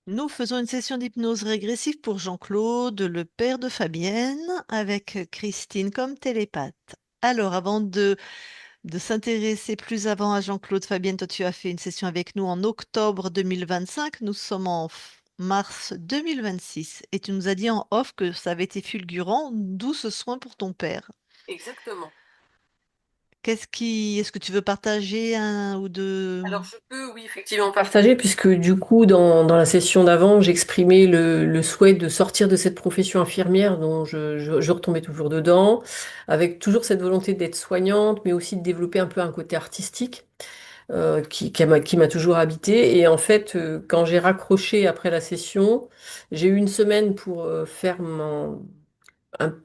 Nous faisons une session d'hypnose régressive pour Jean-Claude, le père de Fabienne, avec Christine comme télépathe. Alors, avant de s'intéresser plus avant à Jean-Claude, Fabienne, toi, tu as fait une session avec nous en octobre 2025. Nous sommes en mars 2026. Et tu nous as dit en off que ça avait été fulgurant, d'où ce soin pour ton père. Exactement. Est-ce que tu veux partager un ou deux? Alors je peux, oui, effectivement partager, puisque du coup, dans la session d'avant, j'exprimais le souhait de sortir de cette profession infirmière dont je retombais toujours dedans, avec toujours cette volonté d'être soignante, mais aussi de développer un peu un côté artistique qui m'a toujours habité. Et en fait, quand j'ai raccroché après la session, j'ai eu une semaine pour faire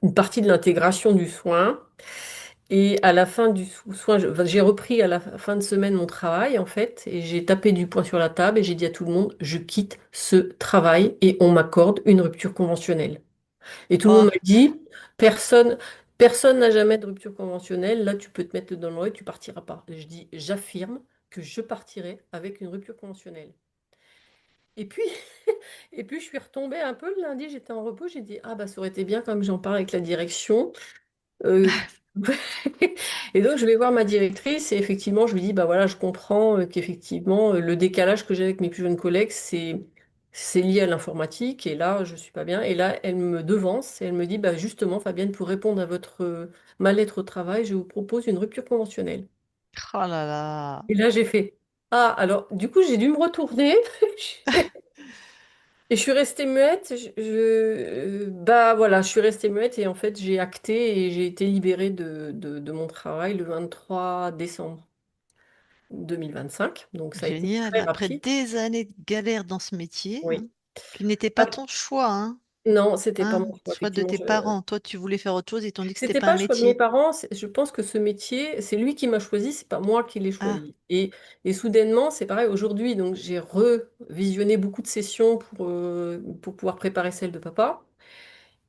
une partie de l'intégration du soin. Et à la fin du soin, enfin, j'ai repris à la fin de semaine mon travail, en fait, et j'ai tapé du poing sur la table et j'ai dit à tout le monde, je quitte ce travail et on m'accorde une rupture conventionnelle. Et tout le monde Oh, m'a dit, personne, personne n'a jamais de rupture conventionnelle, là tu peux te mettre dans le et tu partiras pas. Et je dis, j'affirme que je partirai avec une rupture conventionnelle. Et puis, et puis je suis retombée un peu le lundi, j'étais en repos, j'ai dit, ah bah ça aurait été bien comme j'en parle avec la direction. Euh, Et donc, je vais voir ma directrice et effectivement, je lui dis, bah voilà, je comprends qu'effectivement, le décalage que j'ai avec mes plus jeunes collègues, c'est lié à l'informatique. Et là, je suis pas bien. Et là, elle me devance et elle me dit, bah justement, Fabienne, pour répondre à votre mal-être au travail, je vous propose une rupture conventionnelle. oh là là. Et là, j'ai fait, ah, alors, du coup, j'ai dû me retourner. Et je suis restée muette. Bah voilà, je suis restée muette et en fait, j'ai acté et j'ai été libérée de mon travail le 23 décembre 2025. Donc ça a été Génial. très Après rapide. des années de galère dans ce métier, Oui. hein, qui n'était pas Ah, ton choix, hein, non, c'était pas hein, mon choix, choix de effectivement. tes parents. Toi, tu voulais faire autre chose, ils t'ont dit que c'était C'était pas un pas le choix de mes métier. parents. Je pense que ce métier, c'est lui qui m'a choisi, c'est pas moi qui l'ai Ah, choisi. Et soudainement, c'est pareil aujourd'hui. Donc j'ai revisionné beaucoup de sessions pour pouvoir préparer celle de papa.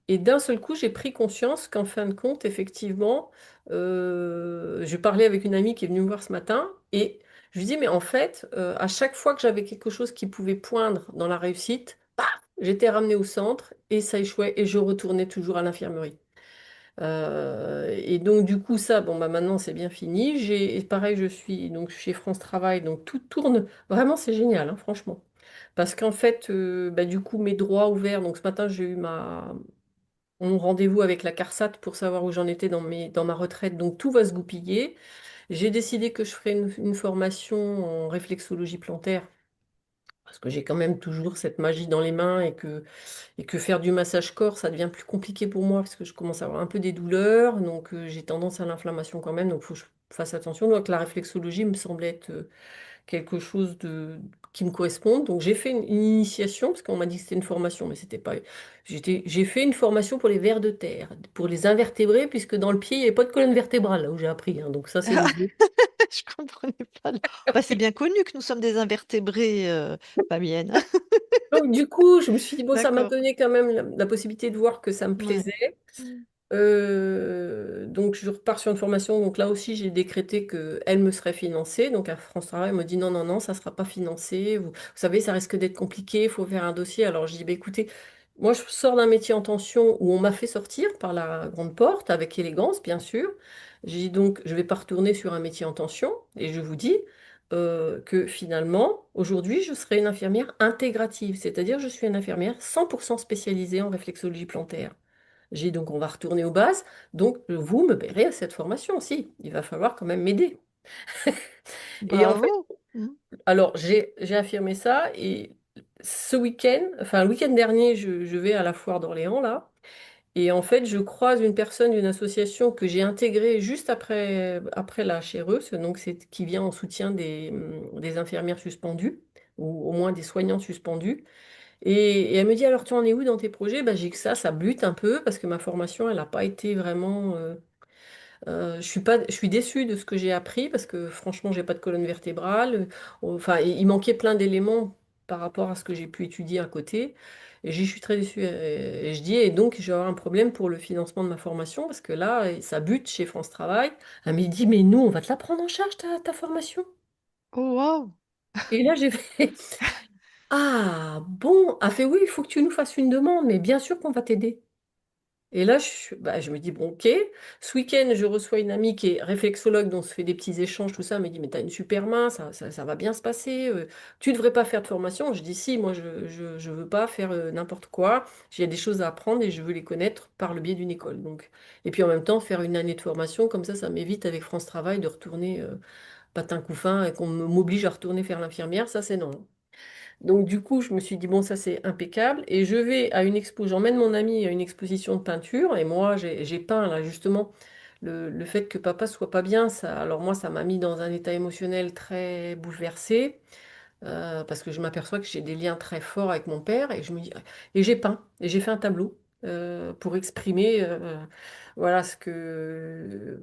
Et d'un seul coup, j'ai pris conscience qu'en fin de compte, effectivement, je parlais avec une amie qui est venue me voir ce matin et je lui dis, mais en fait, à chaque fois que j'avais quelque chose qui pouvait poindre dans la réussite, paf, j'étais ramenée au centre et ça échouait et je retournais toujours à l'infirmerie. Et donc, du coup, ça, bon, bah, maintenant, c'est bien fini. Et pareil, je suis donc chez France Travail, donc tout tourne. Vraiment, c'est génial, hein, franchement. Parce qu'en fait, bah, du coup, mes droits ouverts. Donc, ce matin, j'ai eu mon rendez-vous avec la CARSAT pour savoir où j'en étais dans ma retraite. Donc tout va se goupiller. J'ai décidé que je ferai une formation en réflexologie plantaire parce que j'ai quand même toujours cette magie dans les mains et que faire du massage corps, ça devient plus compliqué pour moi parce que je commence à avoir un peu des douleurs. Donc j'ai tendance à l'inflammation quand même. Donc il faut que je fasse attention. Donc la réflexologie me semblait être quelque chose qui me corresponde. Donc j'ai fait une initiation, parce qu'on m'a dit que c'était une formation, mais c'était pas. J'ai fait une formation pour les vers de terre, pour les invertébrés, puisque dans le pied, il n'y avait pas de colonne vertébrale, là où j'ai appris, hein. Donc ça, c'est nouveau. je comprenais pas. Bah, c'est bien connu que nous sommes des invertébrés, Fabienne. Donc du coup, je me suis dit, bon, ça m'a D'accord. donné quand même la possibilité de voir que ça me Ouais. plaisait. Donc je repars sur une formation. Donc là aussi, j'ai décrété qu'elle me serait financée. Donc à France Travail, elle me dit non, non, non, ça ne sera pas financé. Vous savez, ça risque d'être compliqué, il faut faire un dossier. Alors je dis, bah, écoutez, moi je sors d'un métier en tension où on m'a fait sortir par la grande porte, avec élégance, bien sûr. J'ai dit donc, je ne vais pas retourner sur un métier en tension. Et je vous dis que finalement, aujourd'hui, je serai une infirmière intégrative. C'est-à-dire, je suis une infirmière 100% spécialisée en réflexologie plantaire. J'ai donc, on va retourner aux bases. Donc, vous me paierez à cette formation aussi. Il va falloir quand même m'aider. Et en fait, Bravo. Mm. alors, j'ai affirmé ça. Et ce week-end, enfin, le week-end dernier, je vais à la foire d'Orléans, là. Et en fait, je croise une personne d'une association que j'ai intégrée juste après la Chéreuse, donc c'est qui vient en soutien des infirmières suspendues, ou au moins des soignants suspendus. Et elle me dit, alors tu en es où dans tes projets? Ben, j'ai que ça bute un peu parce que ma formation, elle n'a pas été vraiment... je suis déçue de ce que j'ai appris parce que franchement, j'ai pas de colonne vertébrale. Enfin, il manquait plein d'éléments par rapport à ce que j'ai pu étudier à côté. Et j'y suis très déçue. Et je dis, et donc, je vais avoir un problème pour le financement de ma formation parce que là, ça bute chez France Travail. Elle me dit, mais nous, on va te la prendre en charge, ta formation. Oh, wow. Et là, j'ai fait. Ah bon, a fait oui, il faut que tu nous fasses une demande, mais bien sûr qu'on va t'aider. Et là, je me dis, bon, ok. Ce week-end, je reçois une amie qui est réflexologue, dont on se fait des petits échanges, tout ça. Elle me dit, mais t'as une super main, ça va bien se passer. Tu devrais pas faire de formation. Je dis, si, moi, je veux pas faire n'importe quoi. J'ai des choses à apprendre et je veux les connaître par le biais d'une école. Donc, et puis en même temps, faire une année de formation, comme ça m'évite avec France Travail de retourner patin couffin et qu'on m'oblige à retourner faire l'infirmière. Ça, c'est non. Donc du coup, je me suis dit, bon, ça c'est impeccable. Et je vais à une expo, j'emmène mon ami à une exposition de peinture. Et moi, j'ai peint là justement le fait que papa soit pas bien. Ça, alors moi, ça m'a mis dans un état émotionnel très bouleversé. Parce que je m'aperçois que j'ai des liens très forts avec mon père. Et je me dis, et j'ai peint. Et j'ai fait un tableau pour exprimer voilà ce que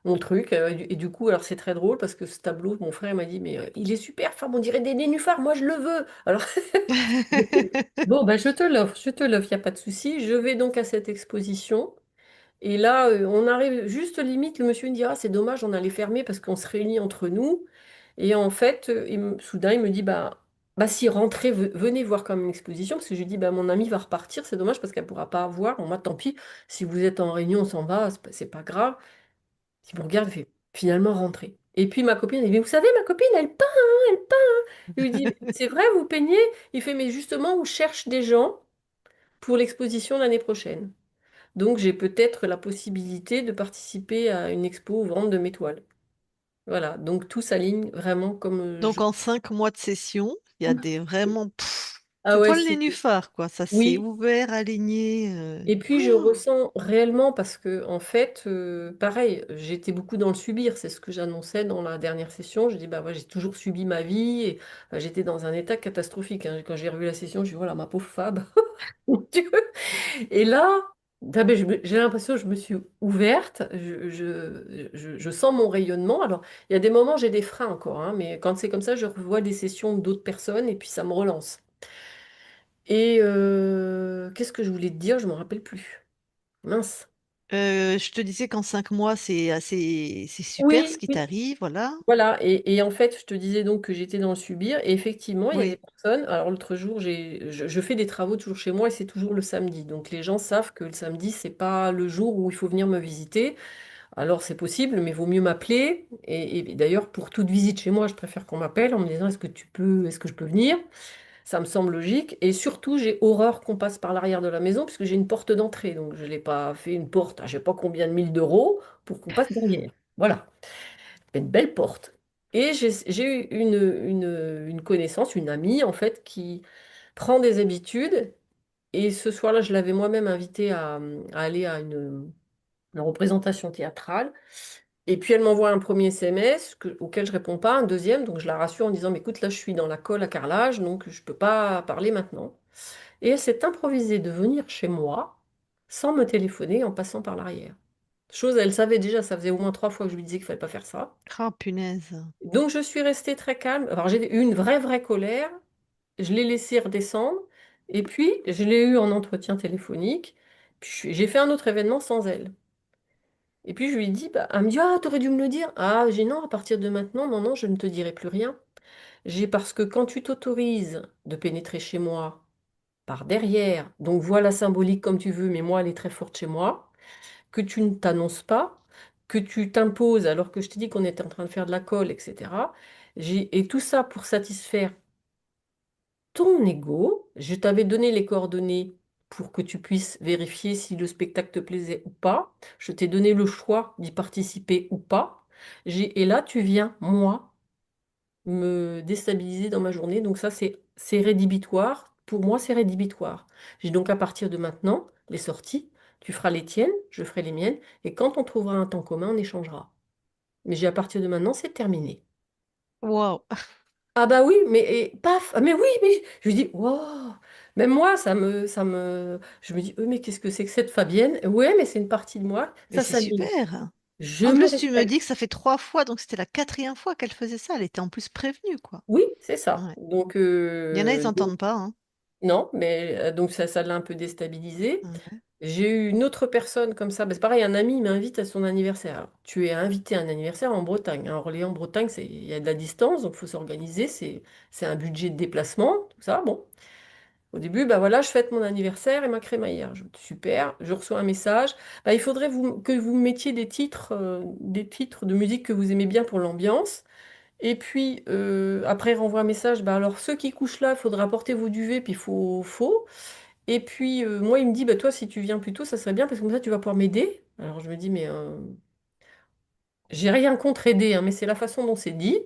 mon truc. Et du coup, alors c'est très drôle parce que ce tableau, mon frère m'a dit, mais il est super, Fab, on dirait des nénuphars, moi je le veux. Alors, bon, ben, je te l'offre, il n'y a pas de souci. Je vais donc à cette exposition. Et là, on arrive juste limite, le monsieur me dit, ah, c'est dommage, on allait fermer parce qu'on se réunit entre nous. Et en fait, soudain, il me dit, bah si, rentrez, venez voir quand même l'exposition. Parce que je lui dis, bah, mon amie va repartir, c'est dommage parce qu'elle ne pourra pas voir. Bon, moi, tant pis, si vous êtes en réunion, on s'en va, c'est pas grave. Il me regarde, il fait, finalement, rentrez. Et puis ma copine, elle dit, mais vous savez, ma copine, elle peint, hein, elle peint. Je lui dis, c'est vrai, vous peignez? Il fait, mais justement, on cherche des gens pour l'exposition l'année prochaine. Donc, j'ai peut-être la possibilité de participer à une expo aux ventes de mes toiles. Voilà, donc tout s'aligne vraiment comme je... Donc en 5 mois de session, il y a des vraiment, Ah c'est ouais, toi le c'est... nénuphar, quoi. Ça s'est Oui, ouvert, aligné. et puis je Oh. ressens réellement parce que en fait, pareil, j'étais beaucoup dans le subir, c'est ce que j'annonçais dans la dernière session. Je dis bah ouais, j'ai toujours subi ma vie et j'étais dans un état catastrophique, hein. Quand j'ai revu la session, je dis voilà ma pauvre Fab, mon Dieu. Et là, j'ai l'impression que je me suis ouverte, je sens mon rayonnement. Alors il y a des moments j'ai des freins encore, hein, mais quand c'est comme ça, je revois des sessions d'autres personnes et puis ça me relance. Et qu'est-ce que je voulais te dire? Je ne me rappelle plus. Mince. Je te disais qu'en 5 mois, c'est super ce Oui, qui oui. t'arrive, voilà. Voilà, et en fait, je te disais donc que j'étais dans le subir, et effectivement, il y a des Oui. personnes. Alors, l'autre jour, je fais des travaux toujours chez moi, et c'est toujours le samedi. Donc, les gens savent que le samedi, c'est pas le jour où il faut venir me visiter. Alors, c'est possible, mais vaut mieux m'appeler. Et d'ailleurs, pour toute visite chez moi, je préfère qu'on m'appelle en me disant, est-ce que je peux venir? Ça me semble logique. Et surtout, j'ai horreur qu'on passe par l'arrière de la maison, puisque j'ai une porte d'entrée. Donc, je n'ai pas fait une porte à je sais pas combien de mille d'euros pour qu'on passe derrière. Voilà, une belle porte. Et j'ai eu une connaissance, une amie, en fait, qui prend des habitudes. Et ce soir-là, je l'avais moi-même invitée à aller à une représentation théâtrale. Et puis elle m'envoie un premier SMS auquel je réponds pas, un deuxième, donc je la rassure en disant, mais écoute, là je suis dans la colle à carrelage, donc je peux pas parler maintenant. Et elle s'est improvisée de venir chez moi sans me téléphoner en passant par l'arrière. Chose, elle savait déjà, ça faisait au moins 3 fois que je lui disais qu'il fallait pas faire ça. Ah, punaise. Donc je suis restée très calme. Alors j'ai eu une vraie colère, je l'ai laissée redescendre, et puis je l'ai eu en entretien téléphonique. Puis j'ai fait un autre événement sans elle. Et puis je lui dis, bah, elle me dit, ah, t'aurais dû me le dire. Ah, j'ai non, à partir de maintenant, non, non, je ne te dirai plus rien. J'ai parce que quand tu t'autorises de pénétrer chez moi par derrière, donc voilà symbolique comme tu veux, mais moi elle est très forte chez moi, que tu ne t'annonces pas, que tu t'imposes alors que je t'ai dit qu'on était en train de faire de la colle, etc. Et tout ça pour satisfaire ton ego. Je t'avais donné les coordonnées pour que tu puisses vérifier si le spectacle te plaisait ou pas. Je t'ai donné le choix d'y participer ou pas. Et là, tu viens, moi, me déstabiliser dans ma journée. Donc ça, c'est rédhibitoire. Pour moi, c'est rédhibitoire. J'ai donc à partir de maintenant, les sorties, tu feras les tiennes, je ferai les miennes. Et quand on trouvera un temps commun, on échangera. Mais j'ai à partir de maintenant, c'est terminé. Waouh. Ah bah oui, mais et paf, ah mais oui, mais je lui dis, wow, même moi, je me dis, mais qu'est-ce que c'est que cette Fabienne? Ouais, mais c'est une partie de moi, Mais ça c'est s'aligne. super. Je En me plus, tu me respecte. dis que ça fait 3 fois, donc c'était la quatrième fois qu'elle faisait ça. Elle était en plus prévenue, quoi. Oui, c'est ça. Ouais. Donc, Il y en a, ils n'entendent pas, hein. Non, mais donc ça l'a un peu déstabilisé. Ouais. J'ai eu une autre personne comme ça. Bah, c'est pareil, un ami m'invite à son anniversaire. Alors, tu es invité à un anniversaire en Bretagne, hein. Orléans, Bretagne, il y a de la distance, donc il faut s'organiser. C'est un budget de déplacement, tout ça. Bon, au début, bah voilà, je fête mon anniversaire et ma crémaillère. Super, je reçois un message. Bah, il faudrait que vous mettiez des titres de musique que vous aimez bien pour l'ambiance. Et puis, après, il renvoie un message. Bah, alors, ceux qui couchent là, il faudra apporter vos duvets, puis il faut. Et puis, moi, il me dit, bah, toi, si tu viens plus tôt, ça serait bien, parce que comme ça, tu vas pouvoir m'aider. Alors, je me dis, mais j'ai rien contre aider, hein, mais c'est la façon dont c'est dit.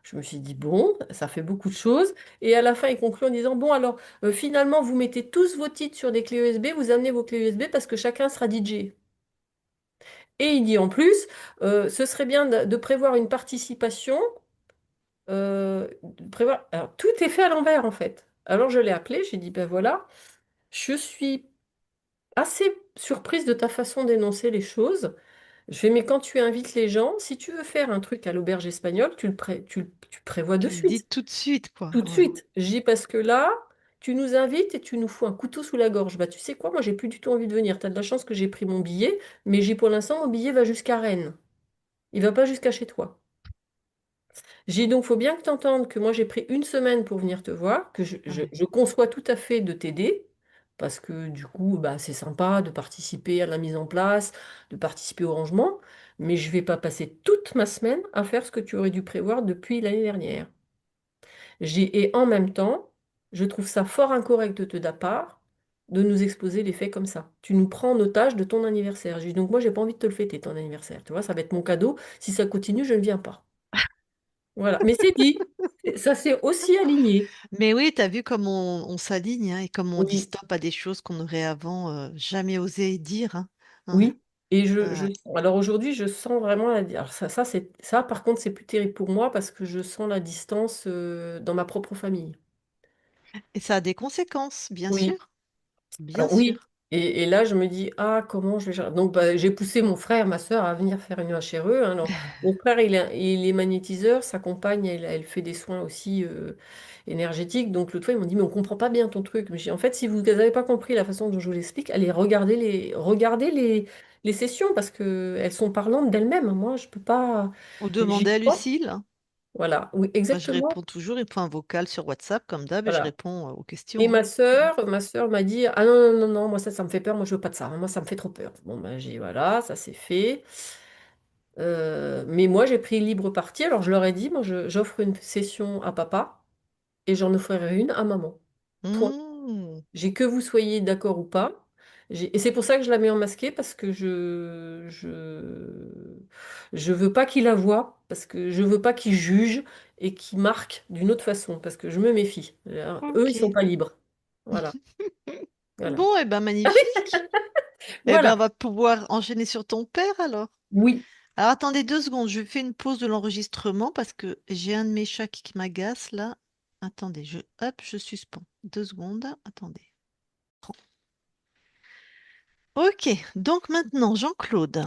Je me suis dit, bon, ça fait beaucoup de choses. Et à la fin, il conclut en disant, bon, alors, finalement, vous mettez tous vos titres sur des clés USB, vous amenez vos clés USB parce que chacun sera DJ. Et il dit en plus, ce serait bien de prévoir une participation. Alors, tout est fait à l'envers, en fait. Alors, je l'ai appelé, j'ai dit, ben voilà, je suis assez surprise de ta façon d'énoncer les choses. Je fais, mais quand tu invites les gens, si tu veux faire un truc à l'auberge espagnole, tu prévois de Tu le dis suite. tout de suite, quoi. Tout de Ouais. suite. Je dis parce que là, tu nous invites et tu nous fous un couteau sous la gorge. Bah, tu sais quoi, moi, j'ai plus du tout envie de venir. Tu as de la chance que j'ai pris mon billet, mais j'ai pour l'instant, mon billet va jusqu'à Rennes. Il va pas jusqu'à chez toi. J'ai dit donc, faut bien que tu entendes que moi, j'ai pris une semaine pour venir te voir, que Ouais. je conçois tout à fait de t'aider, parce que du coup, bah, c'est sympa de participer à la mise en place, de participer au rangement, mais je vais pas passer toute ma semaine à faire ce que tu aurais dû prévoir depuis l'année dernière. Et en même temps, je trouve ça fort incorrect de ta part de nous exposer les faits comme ça. Tu nous prends en otage de ton anniversaire. J'ai dit donc, moi, j'ai pas envie de te le fêter, ton anniversaire. Tu vois, ça va être mon cadeau. Si ça continue, je ne viens pas. Voilà. Mais c'est dit. Ça s'est aussi aligné. Mais oui, tu as vu comme on s'aligne, hein, et comme on dit Oui, stop à des choses qu'on n'aurait avant jamais osé dire, hein. Ouais. oui. Et Ouais. alors aujourd'hui, je sens vraiment alors ça, par contre, c'est plus terrible pour moi parce que je sens la distance dans ma propre famille. Et ça a des conséquences, bien Oui. sûr. Bien Alors oui. sûr. Et là, je me dis, ah, comment je vais gérer. Donc, bah, j'ai poussé mon frère, ma soeur à venir faire une HRE, hein. Alors, mon frère, il est magnétiseur, sa compagne, elle fait des soins aussi énergétiques. Donc, l'autre fois, ils m'ont dit, mais on comprend pas bien ton truc. Mais j'ai dit, en fait, si vous n'avez pas compris la façon dont je vous l'explique, allez regarder les sessions parce qu'elles sont parlantes d'elles-mêmes. Moi, je peux pas. Ou J'y demander à crois. Lucille, hein. Voilà, oui, Moi, je exactement. réponds toujours. Il me faut un vocal sur WhatsApp, comme d'hab, et je Voilà. réponds aux Et questions, hein. ma sœur m'a dit, ah non, non, non, non, moi ça me fait peur, moi je veux pas de ça, hein. Moi ça me fait trop peur. Bon, ben j'ai dit, voilà, ça c'est fait. Mais moi j'ai pris libre parti, alors je leur ai dit, moi j'offre une session à papa et j'en offrirai une à maman. Point. Mmh. J'ai que vous soyez d'accord ou pas. Et c'est pour ça que je la mets en masqué, parce que je veux pas qu'ils la voient, parce que je veux pas qu'ils jugent et qu'ils marquent d'une autre façon, parce que je me méfie. Eux, ils sont Ok. pas libres. Voilà. Voilà. Bon, et ben magnifique. Eh ben, Voilà. on va pouvoir enchaîner sur ton père alors. Oui. Alors attendez 2 secondes, je fais une pause de l'enregistrement parce que j'ai un de mes chats qui m'agace là. Attendez, hop, je suspends. 2 secondes, attendez. Ok, donc maintenant, Jean-Claude.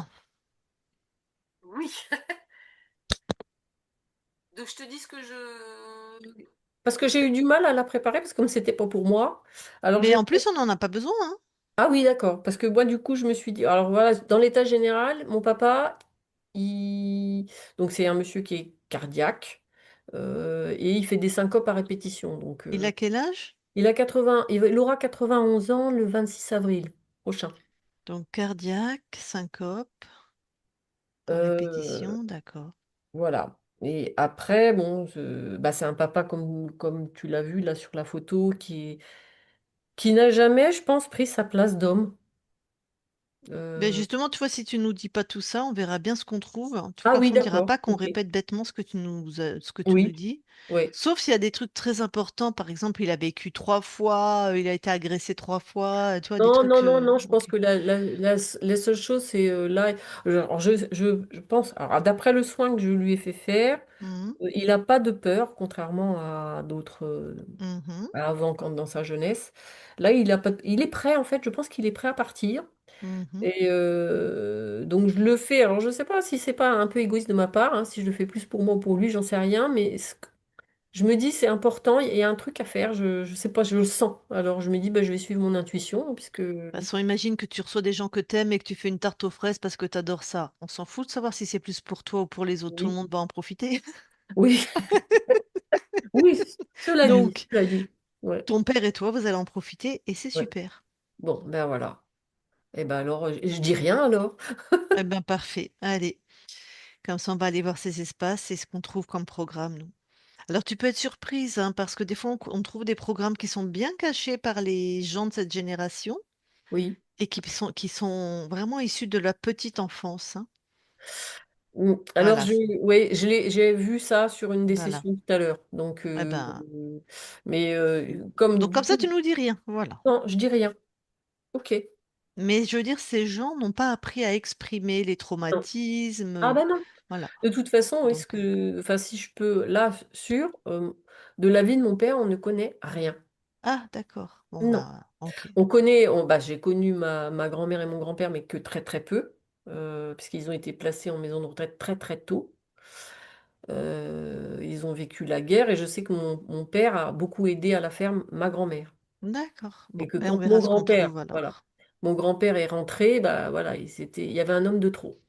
Oui. Donc je te dis ce que je... Parce que j'ai eu du mal à la préparer, parce que comme c'était pas pour moi, alors Mais j'ai... en plus, on n'en a pas besoin, hein. Ah oui, d'accord. Parce que moi, du coup, je me suis dit... Alors voilà, dans l'état général, mon papa, il... Donc c'est un monsieur qui est cardiaque, et il fait des syncopes à répétition. Donc Il a quel âge? il aura 91 ans le 26 avril prochain. Donc cardiaque, syncope, à Euh, répétition, d'accord. Voilà. Et après, bon, bah, c'est un papa comme tu l'as vu là sur la photo qui n'a jamais, je pense, pris sa place d'homme. Ben Euh, justement, tu vois, si tu nous dis pas tout ça, on verra bien ce qu'on trouve. Tu vois, Ah oui, parfois, on ne dira d'accord. pas qu'on Ok. répète bêtement ce que tu nous Oui, dis. oui. Sauf s'il y a des trucs très importants. Par exemple, il a vécu 3 fois, il a été agressé 3 fois, tu vois, des Non, non, trucs. non, non, je pense Ok. que les seules choses, c'est là. Alors, je pense, alors, d'après le soin que je lui ai fait faire, Mhm, il n'a pas de peur, contrairement à d'autres mhm, avant, quand dans sa jeunesse. Là, il a pas, il est prêt, en fait, je pense qu'il est prêt à partir. mhm. Et donc je le fais. Alors je ne sais pas si c'est pas un peu égoïste de ma part, hein, si je le fais plus pour moi ou pour lui, j'en sais rien. je me dis c'est important, il y a un truc à faire, je sais pas, je le sens. Alors je me dis bah, je vais suivre mon intuition puisque De toute façon, imagine que tu reçois des gens que t'aimes et que tu fais une tarte aux fraises parce que t'adores ça. On s'en fout de savoir si c'est plus pour toi ou pour les autres. Tout le oui, monde va en profiter. oui, oui, cela dit, Donc, cela dit. Ouais, ton père et toi, vous allez en profiter et c'est ouais. super. Bon, ben voilà. Et ben alors, je dis rien alors. Eh ben, parfait. Allez, comme ça, on va aller voir ces espaces. C'est ce qu'on trouve comme programme, nous. Alors, tu peux être surprise, hein, parce que des fois, on trouve des programmes qui sont bien cachés par les gens de cette génération Oui. et qui sont vraiment issus de la petite enfance, hein. Alors, Voilà, ouais, j'ai vu ça sur une des voilà. sessions tout à l'heure. Donc, Eh ben, mais comme donc du comme ça, coup, tu nous dis rien. Voilà. non, je dis rien. Ok. Mais je veux dire, ces gens n'ont pas appris à exprimer les Non. Ah traumatismes. ben non. Voilà. De toute façon, est-ce Donc, que, enfin, si je peux, là, de la vie de mon père, on ne connaît rien. ah, d'accord. Bon, Non. bah, ok. Bah, j'ai connu ma grand-mère et mon grand-père, mais que très très peu, puisqu'ils ont été placés en maison de retraite très très tôt. Ils ont vécu la guerre et je sais que mon père a beaucoup aidé à la ferme ma grand-mère. D'accord. Et Bon, que ben, on quand verra mon ce qu'on grand-père, trouve voilà, alors. mon grand-père est rentré, bah voilà, il y avait un homme de trop.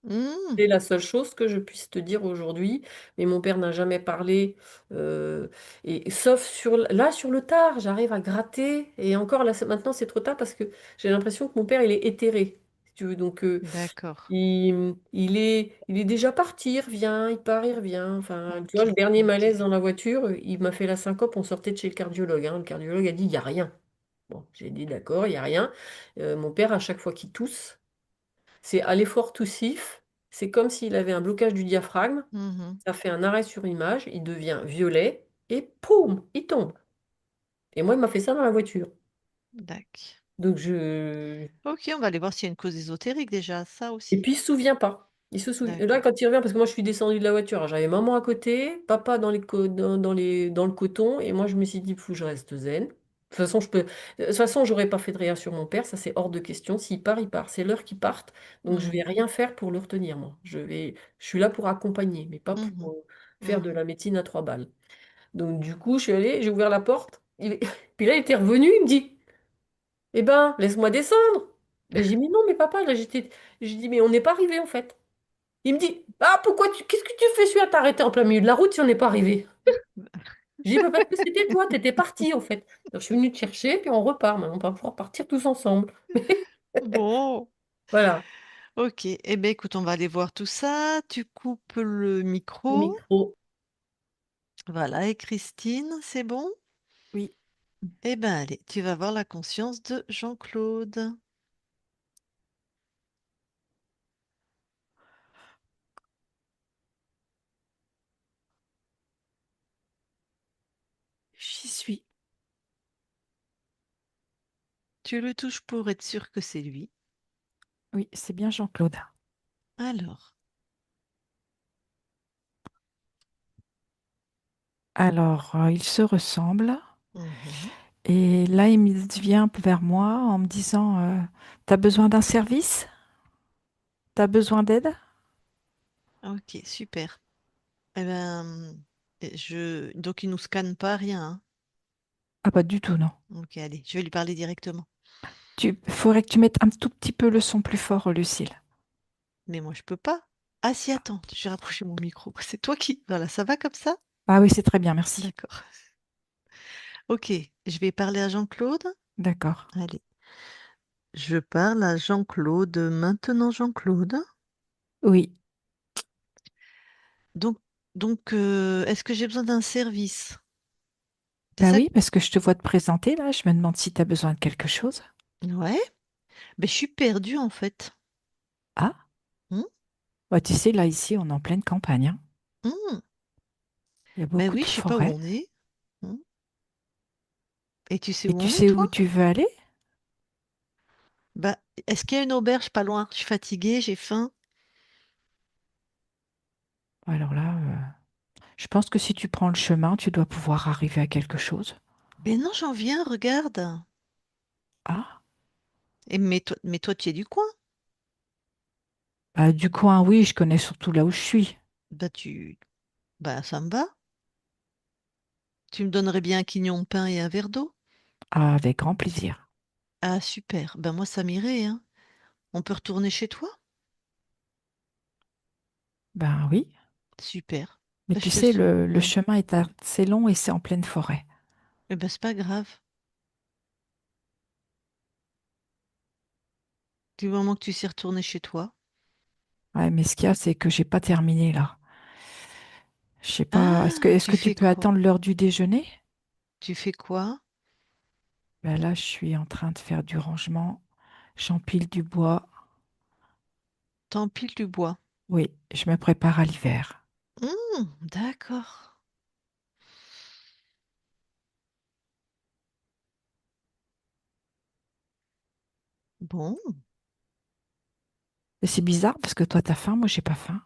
Hmm, C'est la seule chose que je puisse te dire aujourd'hui, mais mon père n'a jamais parlé, euh, et sauf là sur le tard, j'arrive à gratter, et encore là maintenant c'est trop tard parce que j'ai l'impression que mon père il est éthéré, si tu veux, donc d'accord. il est déjà parti, il revient, il part, il revient, enfin tu vois le Ok, dernier ok. malaise dans la voiture, il m'a fait la syncope, on sortait de chez le cardiologue, hein. Le cardiologue a dit il y a rien. Bon, j'ai dit d'accord, il y a rien. Mon père à chaque fois qu'il tousse c'est à l'effort toussif, c'est comme s'il avait un blocage du diaphragme, Mhm, ça fait un arrêt sur image, il devient violet et poum, il tombe. Et moi, il m'a fait ça dans la voiture. d'accord. Donc je... Ok, on va aller voir s'il y a une cause ésotérique déjà, ça Et aussi. puis il se souvient pas. Il se souvient. Là, D'accord. quand il revient, parce que moi je suis descendue de la voiture, j'avais maman à côté, papa dans le coton, et moi je me suis dit, faut que je reste zen. De toute façon, de toute façon, j'aurais pas fait de rien sur mon père, ça c'est hors de question. S'il part, il part. C'est l'heure qu'il parte. Donc je vais Mhm, rien faire pour le retenir, moi. Je suis là pour accompagner, mais pas pour mhm, faire de mhm. la médecine à 3 balles. Donc du coup, je suis allée, j'ai ouvert la porte. Puis là, il était revenu, il me dit, eh ben, laisse-moi descendre. Ben, j'ai dit, mais non, mais papa, là j'étais. J'ai dit, mais on n'est pas arrivé en fait. Il me dit, ah, qu'est-ce que tu fais celui-là t'arrêter en plein milieu de la route si on n'est pas arrivé? J'ai dit, bah, parce que c'était toi, t'étais parti en fait. Donc, je suis venue te chercher, puis on repart. Maintenant, on va pouvoir partir tous ensemble. Bon, Voilà, ok. Eh bien, écoute, on va aller voir tout ça. Tu coupes le le micro. micro. Voilà, et Christine, c'est bon? Oui, Eh bien, allez, tu vas voir la conscience de Jean-Claude. J'y suis. Tu le touches pour être sûr que c'est lui. Oui, c'est bien Jean-Claude. Alors, Alors, il se ressemble. mhm, Et là, vient vers moi en me disant, t'as besoin d'un service? T'as besoin d'aide? ok, super. Eh ben, donc il nous scanne pas rien, hein. Ah, pas du tout, non. Ok, allez, je vais lui parler directement. Tu faudrait que tu mettes un tout petit peu le son plus fort, Lucille. Mais moi, je peux pas. Ah si, attends, je vais rapprocher mon micro. C'est toi qui... Voilà, ça va comme ça? Ah oui, c'est très bien, merci. D'accord. Ok, je vais parler à Jean-Claude. D'accord. Allez, je parle à Jean-Claude. Maintenant, Jean-Claude. Oui. Donc, est-ce que j'ai besoin d'un service? C'est Bah ça? oui, parce que je te vois te présenter là, je me demande si tu as besoin de quelque chose. Ouais. Ben, je suis perdue en fait. Ah, Hmm, bah tu sais, là, ici, on est en pleine campagne, hein. hmm. Il y a Ben beaucoup oui, de je sais pas où forêts. on est. Hmm. Et tu sais Et où tu on est, sais toi? où tu veux aller? Ben, est-ce qu'il y a une auberge pas loin? Je suis fatiguée, j'ai faim. Alors là, je pense que si tu prends le chemin, tu dois pouvoir arriver à quelque chose. Ben non, j'en viens, regarde. Ah, Mais toi, tu es du coin. bah, du coin, oui, je connais surtout là où je suis. Bah tu, bah ça me va. Tu me donnerais bien un quignon de pain et un verre d'eau? Ah, avec grand plaisir. Ah, super. Ben moi, ça m'irait, hein. On peut retourner chez toi? Ben oui, Super. mais Ben, je tu fais sais, ça. le Ouais. chemin est assez long et c'est en pleine forêt. Eh ben, c'est pas grave. Du moment que tu sais retourner chez toi. Ouais, mais ce qu'il y a, c'est que j'ai pas terminé là. Je sais pas, Ah, est-ce tu que tu fais peux quoi? attendre l'heure du déjeuner? Tu fais quoi? Ben là, je suis en train de faire du rangement. J'empile du bois. T'empiles du bois. Oui, je me prépare à l'hiver. D'accord. Bon. Et c'est bizarre parce que toi, t'as faim, moi, j'ai pas faim.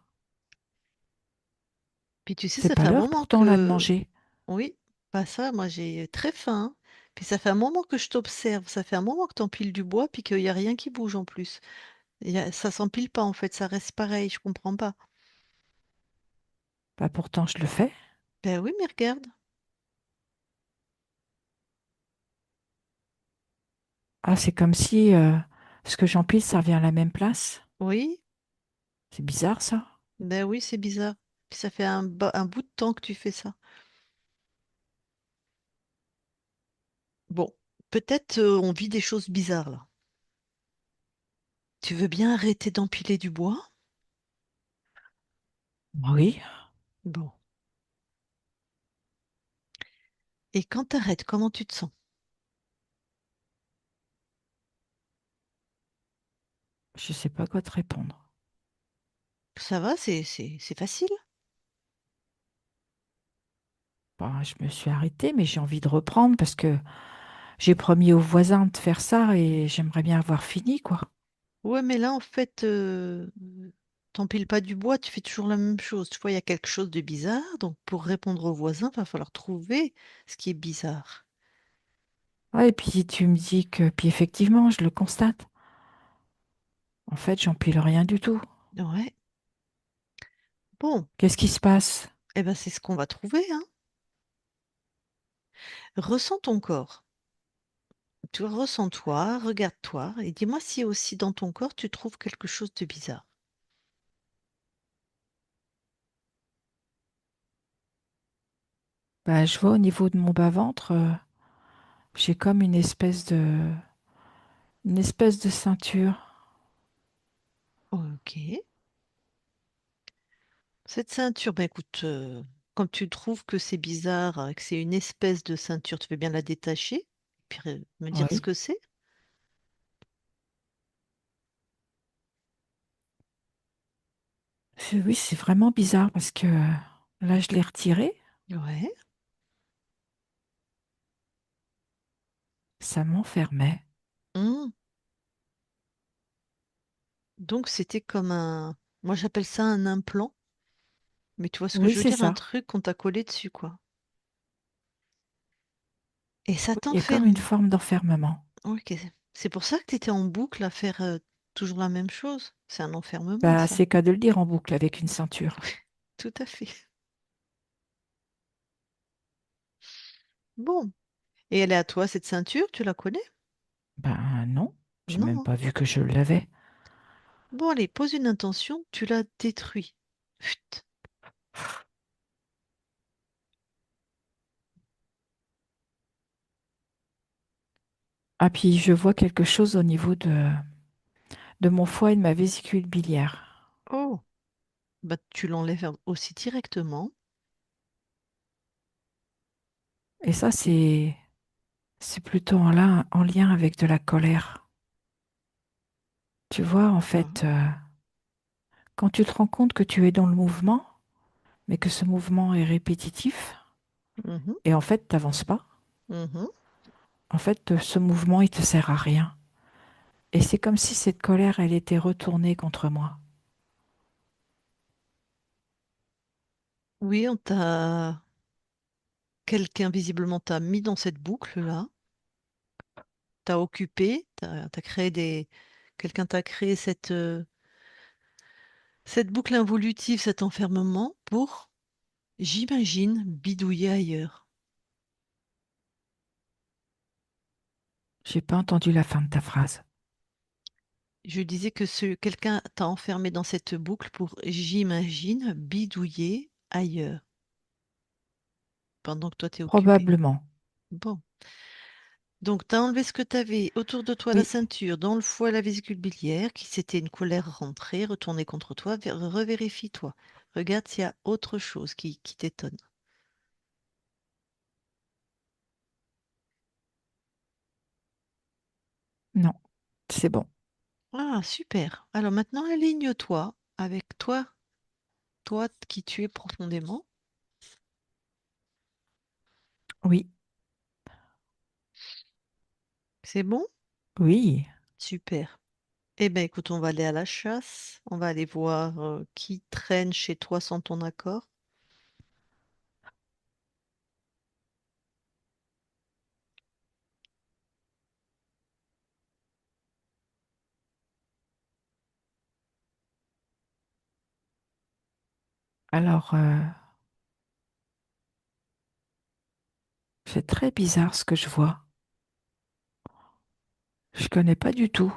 Puis tu sais, C'est ça pas fait un l'heure moment pourtant là de que... manger. Oui, pas ça, moi j'ai très faim, hein. Puis ça fait un moment que je t'observe. Ça fait un moment que t'empiles du bois, puis qu'il n'y a rien qui bouge en plus. Ça s'empile pas en fait, ça reste pareil, je comprends pas. Bah pourtant, je le fais. Ben oui, mais regarde. Ah, c'est comme si ce que j'empile, ça revient à la même place. Oui, C'est bizarre ça. ben oui, c'est bizarre. Puis ça fait un bout de temps que tu fais ça. Bon, peut-être on vit des choses bizarres là. Tu veux bien arrêter d'empiler du bois? Oui, Bon. Et quand t'arrêtes, comment tu te sens? je sais pas quoi te répondre. Ça va, c'est facile. Bah, je me suis arrêtée, mais j'ai envie de reprendre parce que j'ai promis aux voisins de faire ça et j'aimerais bien avoir fini, quoi. Ouais, mais là, en fait, t'empiles pas du bois, tu fais toujours la même chose. Tu vois, il y a quelque chose de bizarre. Donc, pour répondre aux voisins, il va falloir trouver ce qui est bizarre. Ouais, et puis tu me dis que, puis effectivement, je le constate. En fait, j'empile rien du tout. Ouais. Bon, Qu'est-ce qui se passe? eh ben, c'est ce qu'on va trouver, hein. Ressens ton corps. Tu ressens-toi, regarde-toi et dis-moi si aussi dans ton corps, tu trouves quelque chose de bizarre. Bah, je vois au niveau de mon bas-ventre, j'ai comme une espèce de ceinture. Ok. Cette ceinture, ben écoute, quand tu trouves que c'est bizarre, que c'est une espèce de ceinture, tu veux bien la détacher, puis me dire ce Oui. que c'est? Oui, c'est vraiment bizarre parce que là, je l'ai retiré, Ouais. ça m'enfermait. Hmm. Donc c'était comme un, moi j'appelle ça un implant, mais tu vois ce que Oui, je veux c'est dire, un ça. truc qu'on t'a collé dessus, quoi. Et ça Oui, il y a comme une t'enferme. forme d'enfermement. Ok. C'est pour ça que tu étais en boucle à faire toujours la même chose. C'est un enfermement, Bah, ça. c'est qu'à de le dire en boucle avec une ceinture. Tout à fait. Bon. Et elle est à toi, cette ceinture, tu la connais? Ben non, j'ai Non, même hein. pas vu que je l'avais. Bon, allez, pose une intention, tu la détruis. Chut. Ah, puis je vois quelque chose au niveau de mon foie et de ma vésicule biliaire. Oh. Bah, tu l'enlèves aussi directement. Et ça, c'est plutôt en lien avec de la colère. Tu vois, en Ah. fait, quand tu te rends compte que tu es dans le mouvement, mais que ce mouvement est répétitif, Mhm, et en fait, t'avances pas. mhm. En fait, ce mouvement, il te sert à rien. Et c'est comme si cette colère, elle était retournée contre moi. Oui, on t'a... Quelqu'un visiblement t'a mis dans cette boucle-là, t'a occupé, t'as créé des... Quelqu'un t'a créé cette boucle involutive, cet enfermement pour, j'imagine, bidouiller ailleurs. J'ai pas entendu la fin de ta phrase. Je disais que quelqu'un t'a enfermé dans cette boucle pour, j'imagine, bidouiller ailleurs pendant que toi t'es occupé. Probablement. Bon. Donc, tu as enlevé ce que tu avais autour de toi, la Oui, ceinture, dans le foie, la vésicule biliaire, qui c'était une colère rentrée, retournée contre toi. Revérifie-toi. Regarde s'il y a autre chose qui t'étonne. non, c'est bon. Ah, super. Alors maintenant, aligne-toi avec toi, toi qui tu es profondément. Oui, C'est bon? oui. Super. Eh bien, écoute, on va aller à la chasse. On va aller voir qui traîne chez toi sans ton accord. Alors, c'est très bizarre ce que je vois. Je connais pas du tout.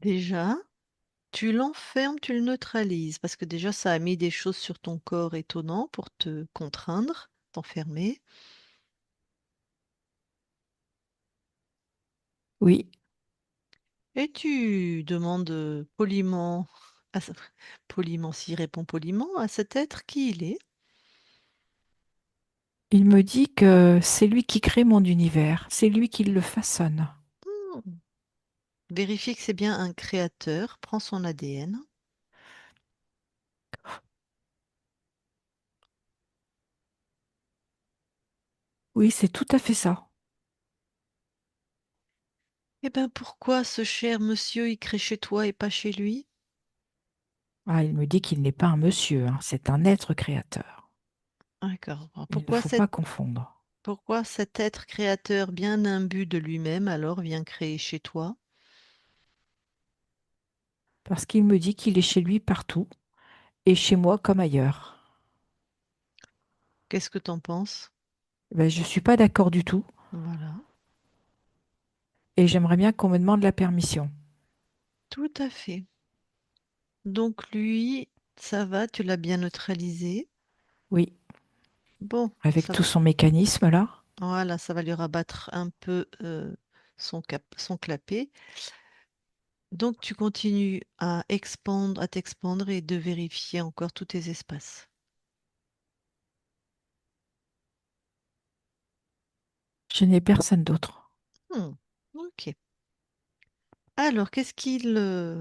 Déjà, tu l'enfermes, tu le neutralises, parce que déjà, ça a mis des choses sur ton corps étonnant pour te contraindre, t'enfermer. Oui, Et tu demandes poliment, à ce- poliment, s'il répond poliment, à cet être qui il est. il me dit que c'est lui qui crée mon univers, c'est lui qui le façonne. Hmm. Vérifie que c'est bien un créateur, prends son ADN. Oui, c'est tout à fait ça. Eh bien, pourquoi ce cher monsieur, il crée chez toi et pas chez lui? Ah, il me dit qu'il n'est pas un monsieur, hein, c'est un être créateur. D'accord. Alors, Il ne faut pas confondre. pourquoi cet être créateur bien imbu de lui-même alors vient créer chez toi? Parce qu'il me dit qu'il est chez lui partout, et chez moi comme ailleurs. Qu'est-ce que t'en penses? Ben, je ne suis pas d'accord du tout, Voilà. et j'aimerais bien qu'on me demande la permission. Tout à fait. Donc lui, ça va, tu l'as bien neutralisé. Oui, Bon, avec ça tout va. son mécanisme là. Voilà, ça va lui rabattre un peu son clapet. Donc tu continues à expandre, à t'expandre et de vérifier encore tous tes espaces. Je n'ai personne d'autre. Hmm, ok. Alors, qu'est-ce qu'il,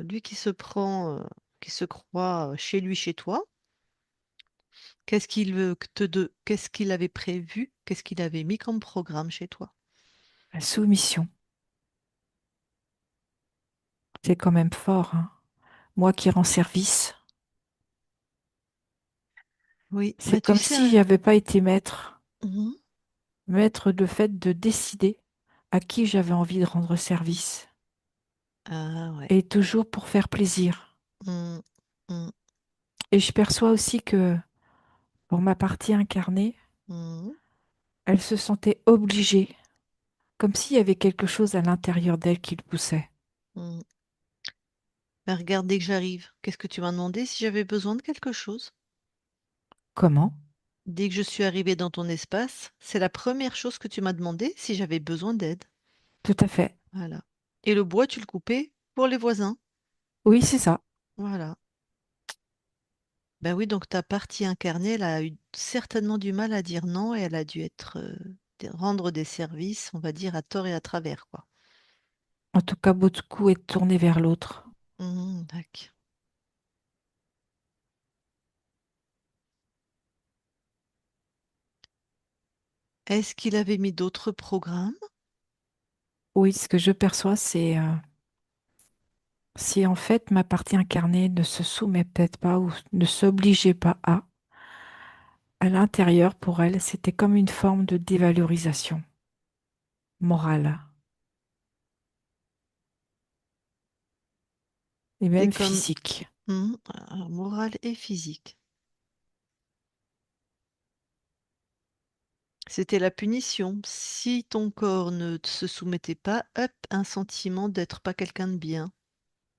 lui qui se prend, qui se croit chez lui, chez toi, qu'est-ce qu'il veut qu'est-ce qu'il avait prévu, qu'est-ce qu'il avait mis comme programme chez toi? La soumission, c'est quand même fort, hein. Moi qui rends service, Oui, c'est bah tu comme sais, si j'avais pas été maître, mhm. maître de fait de décider à qui j'avais envie de rendre service, Ah ouais. et toujours pour faire plaisir. Hmm, hmm, Et je perçois aussi que pour ma partie incarnée, hmm, elle se sentait obligée, comme s'il y avait quelque chose à l'intérieur d'elle qui le poussait. hmm. Bah, regarde, dès que j'arrive, qu'est-ce que tu m'as demandé si j'avais besoin de quelque chose? Comment? Dès que je suis arrivée dans ton espace, c'est la première chose que tu m'as demandé si j'avais besoin d'aide. Tout à fait. Voilà. Et le bois, tu le coupais pour les voisins. Oui, c'est ça. Voilà. Ben oui, donc ta partie incarnée, elle a eu certainement du mal à dire non et elle a dû être rendre des services, on va dire, à tort et à travers, quoi. En tout cas, beaucoup est tourné vers l'autre. Tac. Est-ce qu'il avait mis d'autres programmes? Oui, ce que je perçois, c'est si en fait ma partie incarnée ne se soumet peut-être pas ou ne s'obligeait pas à l'intérieur pour elle, c'était comme une forme de dévalorisation morale et C'est même comme physique. moral et physique. C'était la punition. Si ton corps ne se soumettait pas, hop, un sentiment d'être pas quelqu'un de bien.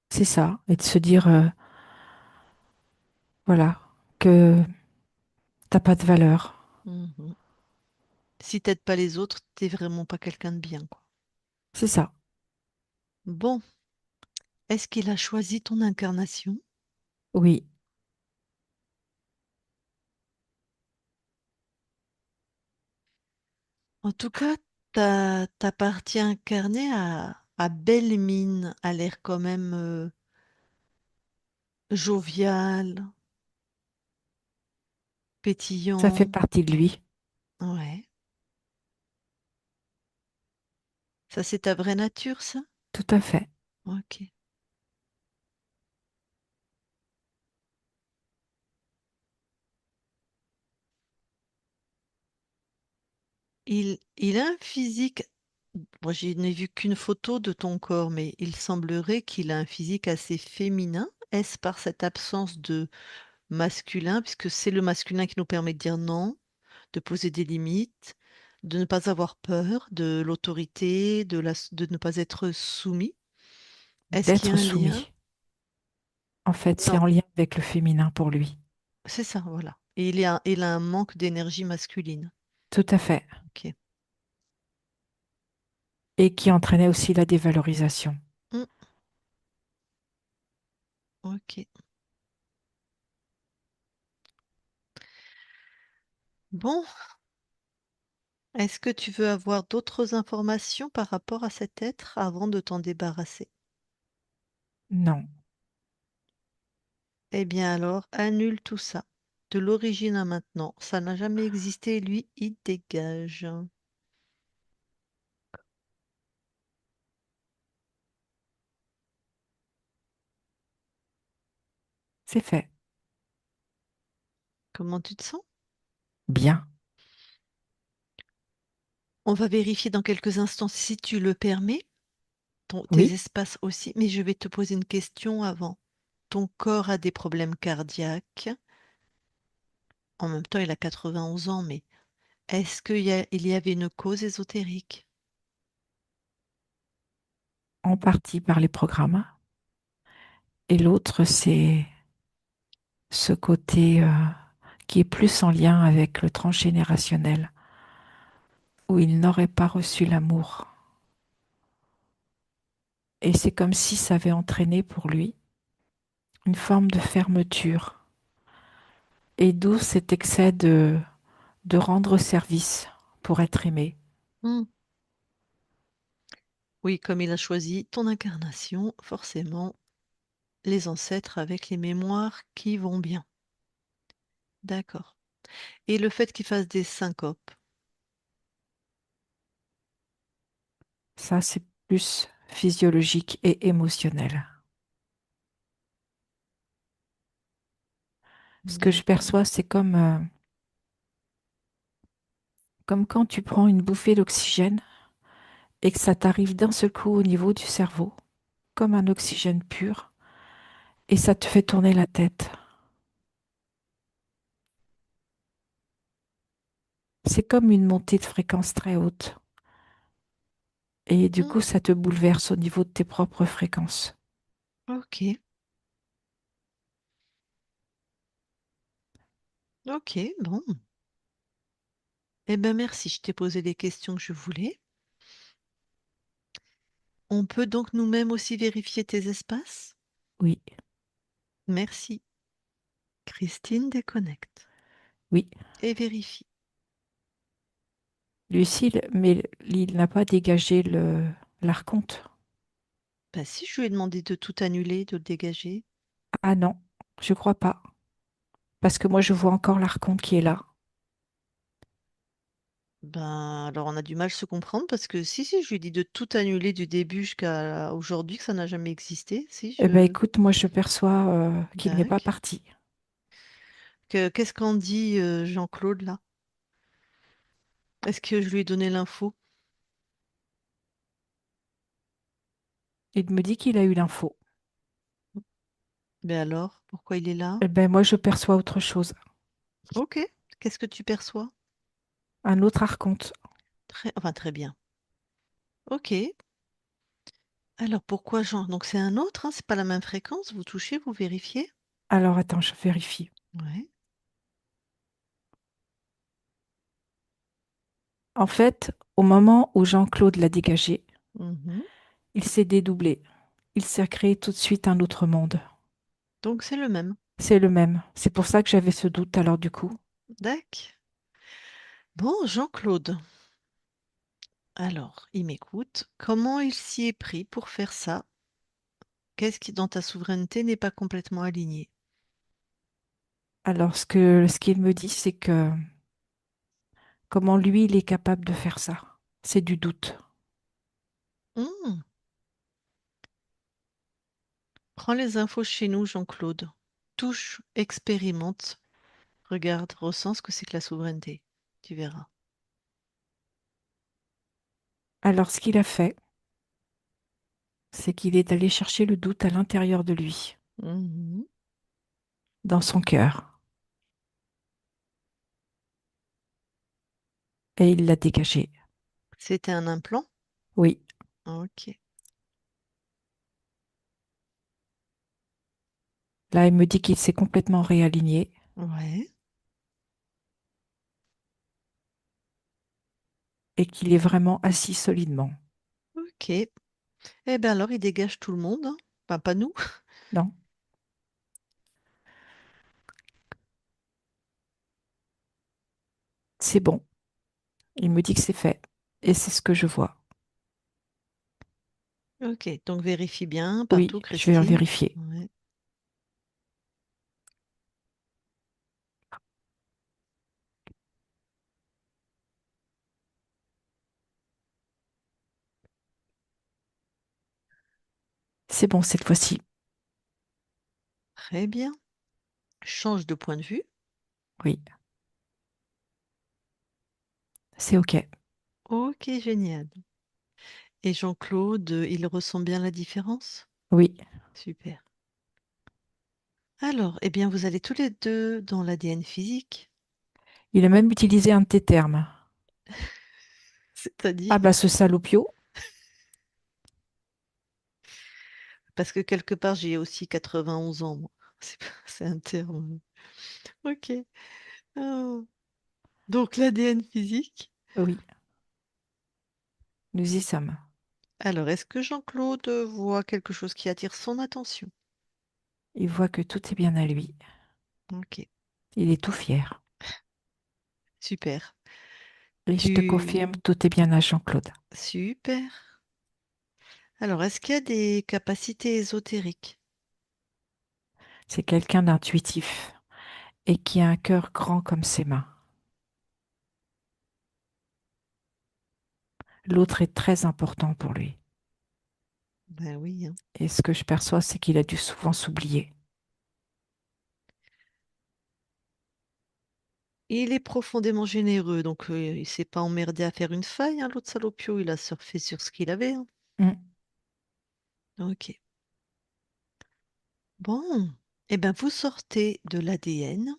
C'est ça. Et de se dire, voilà, que t'as pas de valeur. Mhm. Si t'aides pas les autres, t'es vraiment pas quelqu'un de bien, quoi. C'est ça. Bon, est-ce qu'il a choisi ton incarnation? Oui, En tout cas, ta partie incarnée a belle mine, a l'air quand même jovial, ça fait pétillant. partie de lui. Ouais. Ça, c'est ta vraie nature, ça? Tout à fait. Ok. Il a un physique. Moi, je n'ai vu qu'une photo de ton corps, mais il semblerait qu'il a un physique assez féminin. Est-ce par cette absence de masculin, puisque c'est le masculin qui nous permet de dire non, de poser des limites, de ne pas avoir peur de l'autorité, de ne pas être soumis? Est-ce qu'il y a D'être un lien? soumis. En fait, c'est Non, en lien avec le féminin pour lui. c'est ça, voilà. Et il a un manque d'énergie masculine. Tout à fait. Ok. Et qui entraînait aussi la dévalorisation. Hmm, ok. Bon, est-ce que tu veux avoir d'autres informations par rapport à cet être avant de t'en débarrasser? Non, Eh bien alors, annule tout ça. De l'origine à maintenant, ça n'a jamais existé, lui, il dégage. c'est fait. Comment tu te sens? Bien. On va vérifier dans quelques instants si tu le permets, tes Oui, espaces aussi, mais je vais te poser une question avant. Ton corps a des problèmes cardiaques. En même temps, il a 91 ans, mais est-ce il y avait une cause ésotérique? en partie par les programmes. Et l'autre, c'est ce côté qui est plus en lien avec le transgénérationnel, où il n'aurait pas reçu l'amour. Et c'est comme si ça avait entraîné pour lui une forme de fermeture. Et d'où cet excès de rendre service pour être aimé. Hmm. Oui, comme il a choisi ton incarnation, forcément, les ancêtres avec les mémoires qui vont bien. D'accord. Et le fait qu'il fasse des syncopes. Ça, c'est plus physiologique et émotionnel. Ce que je D'accord. perçois, c'est comme quand tu prends une bouffée d'oxygène et que ça t'arrive d'un seul coup au niveau du cerveau, comme un oxygène pur, et ça te fait tourner la tête. C'est comme une montée de fréquence très haute. Et du Hmm. coup, ça te bouleverse au niveau de tes propres fréquences. Ok. Ok, bon. Eh bien, merci, je t'ai posé les questions que je voulais. On peut donc nous-mêmes aussi vérifier tes espaces? Oui, Merci. Christine déconnecte oui. et vérifie. Lucille, mais il n'a pas dégagé l'archonte. Bah si, je lui ai demandé de tout annuler, de le dégager. Ah non, je crois pas. Parce que moi, je vois encore l'archonte qui est là. Ben, alors on a du mal à se comprendre parce que si, je lui ai dit de tout annuler du début jusqu'à aujourd'hui, que ça n'a jamais existé. Si, Eh ben, écoute, moi, je perçois qu'il n'est pas Dac. parti. Qu'est-ce qu'en dit Jean-Claude là? Est-ce que je lui ai donné l'info? Il me dit qu'il a eu l'info. Ben alors, pourquoi il est là? Eh ben, moi, je perçois autre chose. Ok. Qu'est-ce que tu perçois? Un autre archonte. Enfin, très bien. Ok. Alors, pourquoi Jean? Donc, c'est un autre, hein, c'est pas la même fréquence. Vous touchez, vous vérifiez. Alors attends, je vérifie. Ouais. En fait, au moment où Jean-Claude l'a dégagé, Mhm. il s'est dédoublé. Il s'est créé tout de suite un autre monde. Donc, c'est le même. C'est le même. C'est pour ça que j'avais ce doute alors du coup. Dac. Bon, Jean-Claude. Alors, il m'écoute. Comment il s'y est pris pour faire ça? Qu'est-ce qui, dans ta souveraineté, n'est pas complètement aligné? Alors ce qu'il me dit, c'est que comment lui, il est capable de faire ça. C'est du doute. Hmm. Prends les infos chez nous, Jean-Claude. Touche, expérimente, regarde, ressens ce que c'est que la souveraineté. Tu verras. Alors ce qu'il a fait, c'est qu'il est allé chercher le doute à l'intérieur de lui, Mhm. dans son cœur, et il l'a dégagé. C'était un implant? Oui, Ok. là, il me dit qu'il s'est complètement réaligné Ouais. et qu'il est vraiment assis solidement. Ok. Eh bien alors, il dégage tout le monde, hein. Enfin, pas nous. Non, c'est bon. Il me dit que c'est fait. Et c'est ce que je vois. Ok. Donc, vérifie bien Oui, partout, je vais Christine. vérifier. Ouais. C'est bon cette fois-ci. Très bien. Change de point de vue. Oui, c'est OK. Ok, génial. Et Jean-Claude, il ressent bien la différence? Oui. Super. Alors, eh bien, vous allez tous les deux dans l'ADN physique, Il a même utilisé un de tes termes. c'est-à-dire, Ah bah ce salopio. parce que quelque part, j'ai aussi 91 ans, moi. C'est un terme. Ok. Oh. Donc, l'ADN physique. Oui, nous y sommes. Alors, est-ce que Jean-Claude voit quelque chose qui attire son attention? Il voit que tout est bien à lui. Ok, Il est tout fier. super. Et je te confirme, Tu... tout est bien à Jean-Claude. Super. Alors, est-ce qu'il y a des capacités ésotériques? C'est quelqu'un d'intuitif et qui a un cœur grand comme ses mains. L'autre est très important pour lui. Ben oui, hein. Et ce que je perçois, c'est qu'il a dû souvent s'oublier. Il est profondément généreux, donc il s'est pas emmerdé à faire une faille, hein, l'autre salopio. Il a surfé sur ce qu'il avait, hein. Hmm. Ok. Bon. Eh bien, vous sortez de l'ADN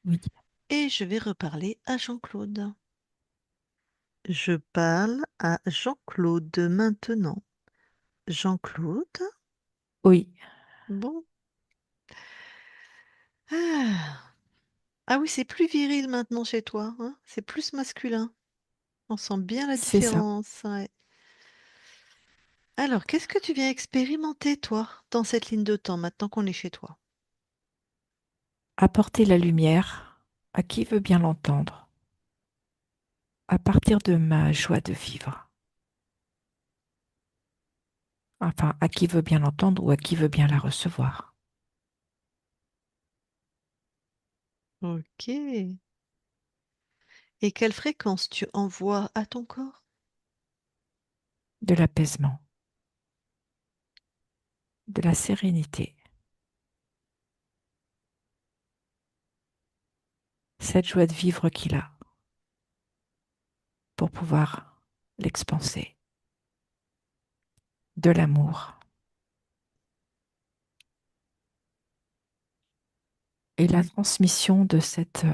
Oui, et je vais reparler à Jean-Claude. Je parle à Jean-Claude maintenant. Jean-Claude? oui, Bon. Ah. Ah oui, c'est plus viril maintenant chez toi, hein. C'est plus masculin. On sent bien la c'est ça. différence, ouais. Alors, qu'est-ce que tu viens expérimenter, toi, dans cette ligne de temps, maintenant qu'on est chez toi? Apporter la lumière à qui veut bien l'entendre, à partir de ma joie de vivre. Enfin, à qui veut bien l'entendre ou à qui veut bien la recevoir. Ok. Et quelle fréquence tu envoies à ton corps? De l'apaisement, de la sérénité. Cette joie de vivre qu'il a pour pouvoir l'expanser. De l'amour et la transmission de cette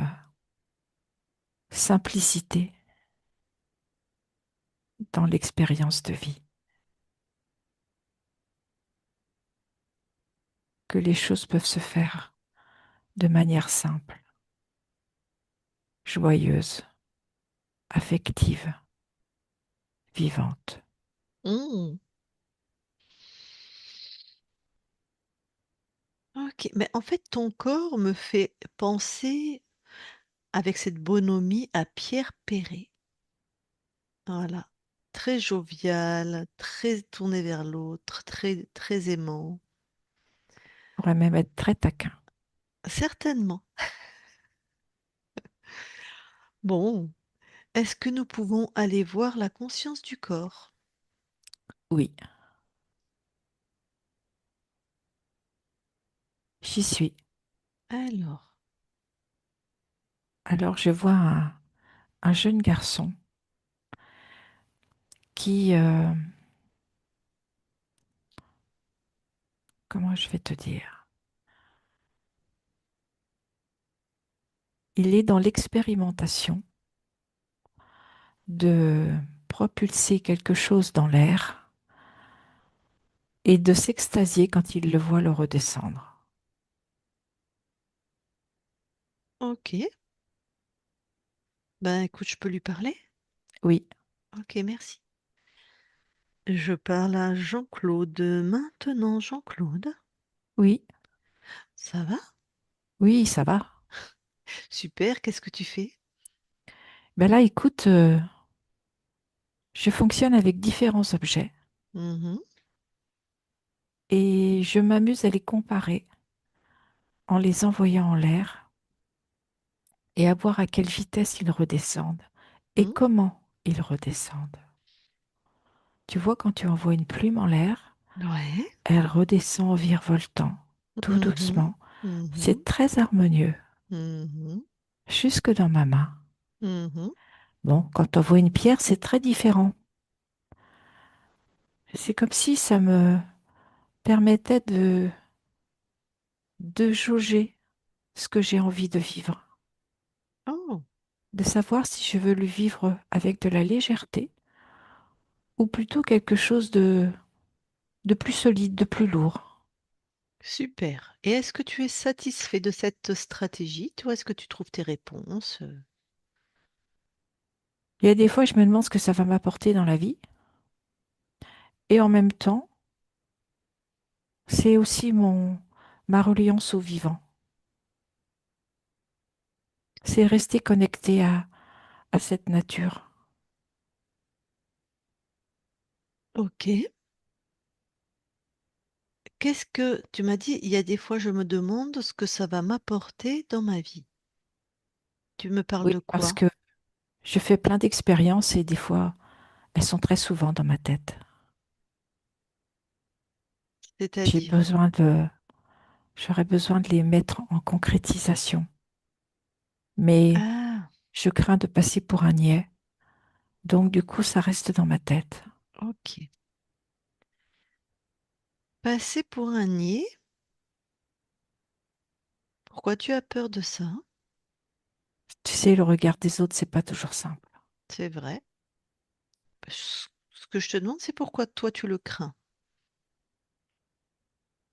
simplicité dans l'expérience de vie, que les choses peuvent se faire de manière simple, joyeuse, affective, vivante. Hmm. Ok, mais en fait, ton corps me fait penser, avec cette bonhomie, à Pierre Perret. Voilà. Très jovial, très tourné vers l'autre, très, très aimant. Pourrait même être très taquin. Certainement. Bon, est-ce que nous pouvons aller voir la conscience du corps? Oui, j'y suis. Alors, Alors je vois un jeune garçon qui, comment je vais te dire, il est dans l'expérimentation de propulser quelque chose dans l'air et de s'extasier quand il le voit le redescendre. ok. Ben écoute, je peux lui parler? Oui, Ok, merci. Je parle à Jean-Claude maintenant. Jean-Claude, oui, ça va? oui, ça va. Super, qu'est-ce que tu fais? Ben là, écoute, je fonctionne avec différents objets Mhm. et je m'amuse à les comparer en les envoyant en l'air et à voir à quelle vitesse ils redescendent et Mm. comment ils redescendent. Tu vois, quand tu envoies une plume en l'air, Ouais. elle redescend en virevoltant, tout Mhm. doucement. Mhm. C'est très harmonieux, Mhm. jusque dans ma main. Mhm. Bon, quand on voit une pierre, c'est très différent. C'est comme si ça me permettait de jauger ce que j'ai envie de vivre, Oh, de savoir si je veux le vivre avec de la légèreté ou plutôt quelque chose de plus solide, de plus lourd. super. Et est-ce que tu es satisfait de cette stratégie? Toi, est-ce que tu trouves tes réponses? Il y a des fois, je me demande ce que ça va m'apporter dans la vie et en même temps, c'est aussi ma reliance au vivant. C'est rester connecté à cette nature. Ok. Qu'est-ce que tu m'as dit? Il y a des fois, je me demande ce que ça va m'apporter dans ma vie. Tu me parles Oui, de parce quoi? que je fais plein d'expériences et des fois, elles sont très souvent dans ma tête. J'ai C'est-à-dire? besoin j'aurais besoin de les mettre en concrétisation. Mais Ah, je crains de passer pour un niais. Donc, du coup, ça reste dans ma tête. ok. Passer pour un niais? Pourquoi tu as peur de ça? Tu sais, le regard des autres, c'est pas toujours simple. C'est vrai. Ce que je te demande, c'est pourquoi toi tu le crains.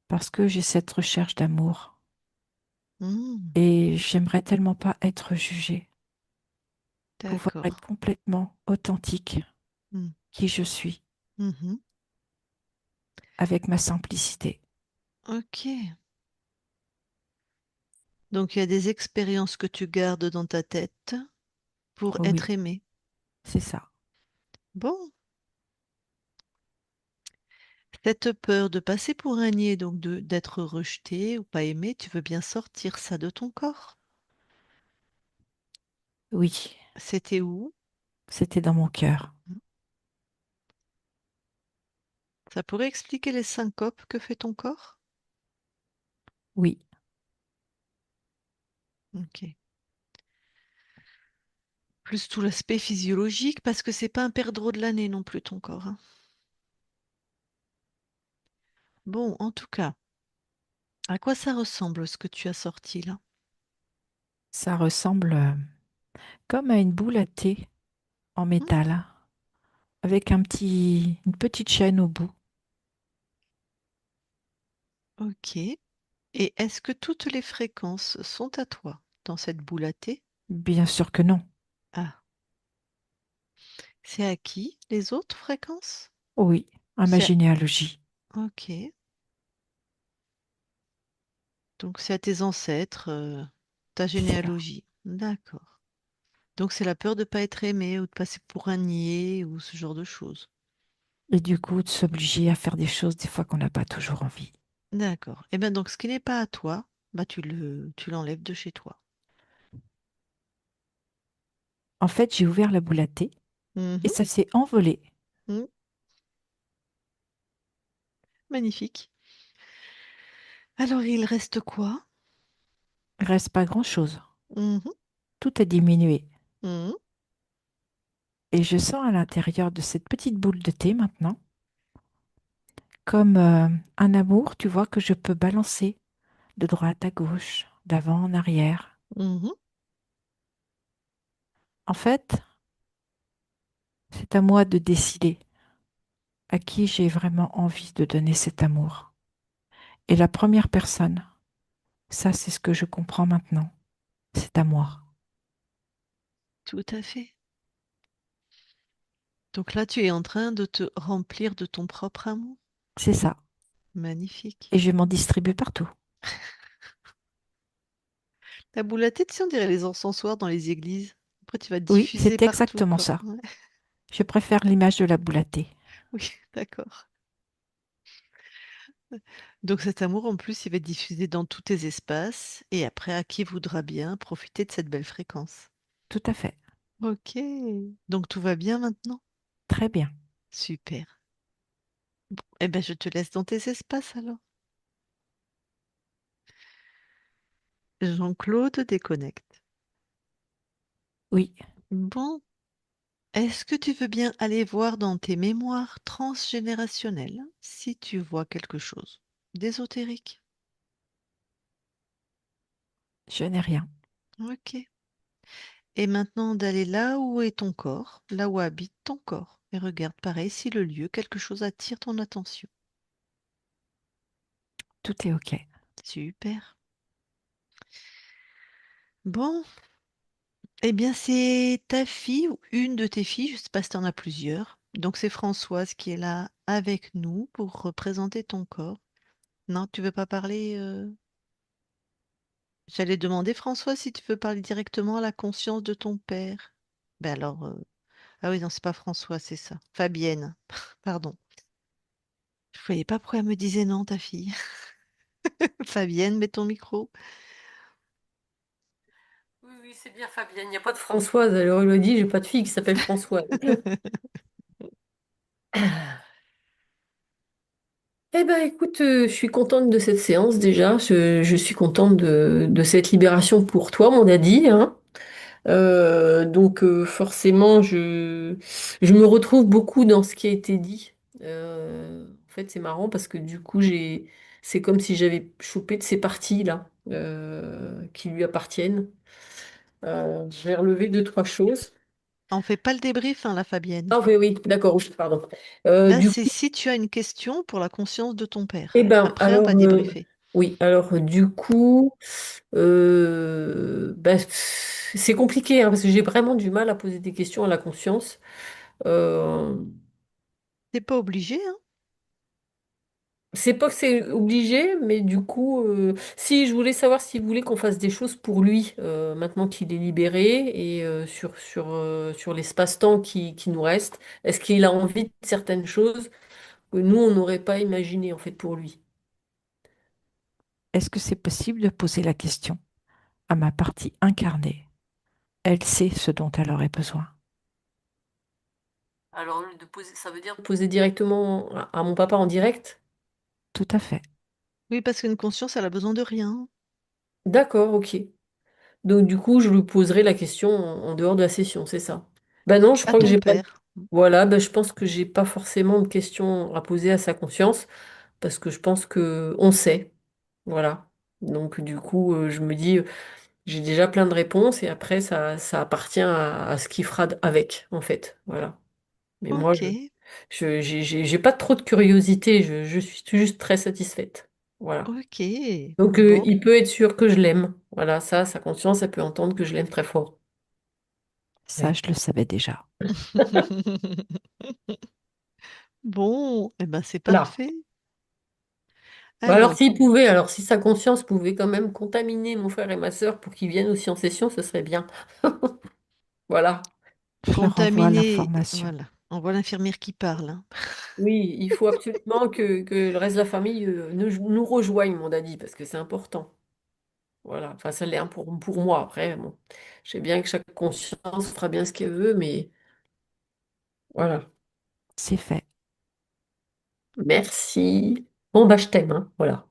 Parce que j'ai cette recherche d'amour. Hmm, Et j'aimerais tellement pas être jugée. Pouvoir être d'accord. complètement authentique, Hmm, qui je suis, mhm. Ok. avec ma simplicité. Donc il y a des expériences que tu gardes dans ta tête pour Oh oui, être aimé. c'est ça. Bon, cette peur de passer pour un niais, donc d'être rejeté ou pas aimé, tu veux bien sortir ça de ton corps. Oui, C'était où? c'était dans mon cœur. Ça pourrait expliquer les syncopes que fait ton corps? Oui, Ok. Plus tout l'aspect physiologique, parce que c'est pas un perdreau de l'année non plus ton corps, hein. Bon, en tout cas, à quoi ça ressemble ce que tu as sorti là? ça ressemble comme à une boule à thé en Hmm, métal, avec une petite chaîne au bout. Ok. Et est-ce que toutes les fréquences sont à toi dans cette boule à thé? Bien sûr que non. Ah, c'est à qui les autres fréquences? Oui, à ma C'est généalogie. ok. Donc c'est à tes ancêtres, ta C'est ça. généalogie. D'accord. Donc c'est la peur de ne pas être aimé ou de passer pour un niais ou ce genre de choses. Et du coup, de s'obliger à faire des choses des fois qu'on n'a pas toujours envie. D'accord. Et bien donc ce qui n'est pas à toi, bah tu l'enlèves de chez toi. En fait, j'ai ouvert la boîte à thé et Mhm. ça s'est envolé. Mhm. Magnifique. Alors il reste quoi? Il reste pas grand-chose. Mhm. Tout a diminué. Mhm. Et je sens à l'intérieur de cette petite boule de thé maintenant, comme un amour, tu vois, que je peux balancer de droite à gauche, d'avant en arrière. Mhm. En fait, c'est à moi de décider à qui j'ai vraiment envie de donner cet amour. Et la première personne, ça c'est ce que je comprends maintenant, c'est à moi. Tout à fait. Donc là, tu es en train de te remplir de ton propre amour. C'est ça. Magnifique. Et je m'en distribue partout. La boule à tête, si on dirait les encensoirs dans les églises. Après, tu vas Oui, diffuser c'est partout, exactement quoi. ça. Ouais. Je préfère l'image de la boule à thé. Oui, d'accord. Donc cet amour, en plus, il va être diffusé dans tous tes espaces. Et après, à qui voudra bien profiter de cette belle fréquence. Tout à fait. Ok. Donc tout va bien maintenant? Très bien. Super. Eh ben, je te laisse dans tes espaces alors. Jean-Claude déconnecte. Oui, Bon, est-ce que tu veux bien aller voir dans tes mémoires transgénérationnelles si tu vois quelque chose d'ésotérique? je n'ai rien. Ok. Et maintenant d'aller là où est ton corps, là où habite ton corps. Et regarde pareil si le lieu, quelque chose attire ton attention. Tout est OK. Super. Bon, eh bien c'est ta fille ou une de tes filles, je ne sais pas si tu en as plusieurs. Donc c'est Françoise qui est là avec nous pour représenter ton corps. Non, tu veux pas parler J'allais demander Françoise si tu veux parler directement à la conscience de ton père. Ben alors, ah oui, non, c'est pas François, c'est ça. Fabienne, pardon. Je voyais pas pourquoi elle me disait non, ta fille. Fabienne, mets ton micro. Oui, oui, c'est bien Fabienne, il n'y a pas de Françoise. Alors elle lui a dit, j'ai pas de fille qui s'appelle Françoise. Eh ben écoute, je suis contente de cette séance déjà. Je suis contente de cette libération pour toi, mon daddy, hein. Donc forcément, je me retrouve beaucoup dans ce qui a été dit. En fait, c'est marrant parce que du coup, c'est comme si j'avais chopé de ces parties-là qui lui appartiennent. Je vais relever deux, trois choses. On fait pas le débrief, hein, la Fabienne. Ah oui, oui, d'accord, oui, pardon. Là, Du c'est coup, si tu as une question pour la conscience de ton père. eh ben, Après, on va débriefer. oui, alors du coup, bah, c'est compliqué hein, parce que j'ai vraiment du mal à poser des questions à la conscience. Euh, T'es pas obligé, hein. c'est pas que c'est obligé, mais du coup, si je voulais savoir s'il voulait qu'on fasse des choses pour lui, maintenant qu'il est libéré, et sur l'espace-temps qui nous reste, est-ce qu'il a envie de certaines choses que nous, on n'aurait pas imaginées en fait pour lui? Est-ce que c'est possible de poser la question à ma partie incarnée? Elle sait ce dont elle aurait besoin. Alors, ça veut dire poser directement à mon papa en direct? Tout à fait. Oui, parce qu'une conscience, elle a besoin de rien. D'accord, ok. Donc du coup, je lui poserai la question en dehors de la session, c'est ça? Ben non, je À crois que ton j'ai pas. père. Voilà, ben je pense que j'ai pas forcément de questions à poser à sa conscience parce que je pense que on sait. Voilà. Donc du coup, je me dis, j'ai déjà plein de réponses et après, ça appartient à ce qu'il fera avec, en fait. Voilà. Mais moi, Ok, j'ai pas trop de curiosité, je suis tout juste très satisfaite. Voilà. ok. Donc, Bon. il peut être sûr que je l'aime. Voilà, ça, sa conscience, elle peut entendre que je l'aime très fort. Ça, Ouais. je le savais déjà. Bon, eh ben c'est Voilà. parfait. Bah alors, Alors, alors si sa conscience pouvait quand même contaminer mon frère et ma sœur pour qu'ils viennent aussi en session, ce serait bien. Voilà. Je leur envoie contaminer, l'information. voilà. On voit l'infirmière qui parle, hein. Oui, il faut absolument que le reste de la famille nous rejoigne, mon daddy, parce que c'est important. Voilà. Enfin, ça l'est pour moi. Après, bon, je sais bien que chaque conscience fera bien ce qu'elle veut, mais voilà. C'est fait. Merci. Bon, bah, je t'aime, hein. Voilà.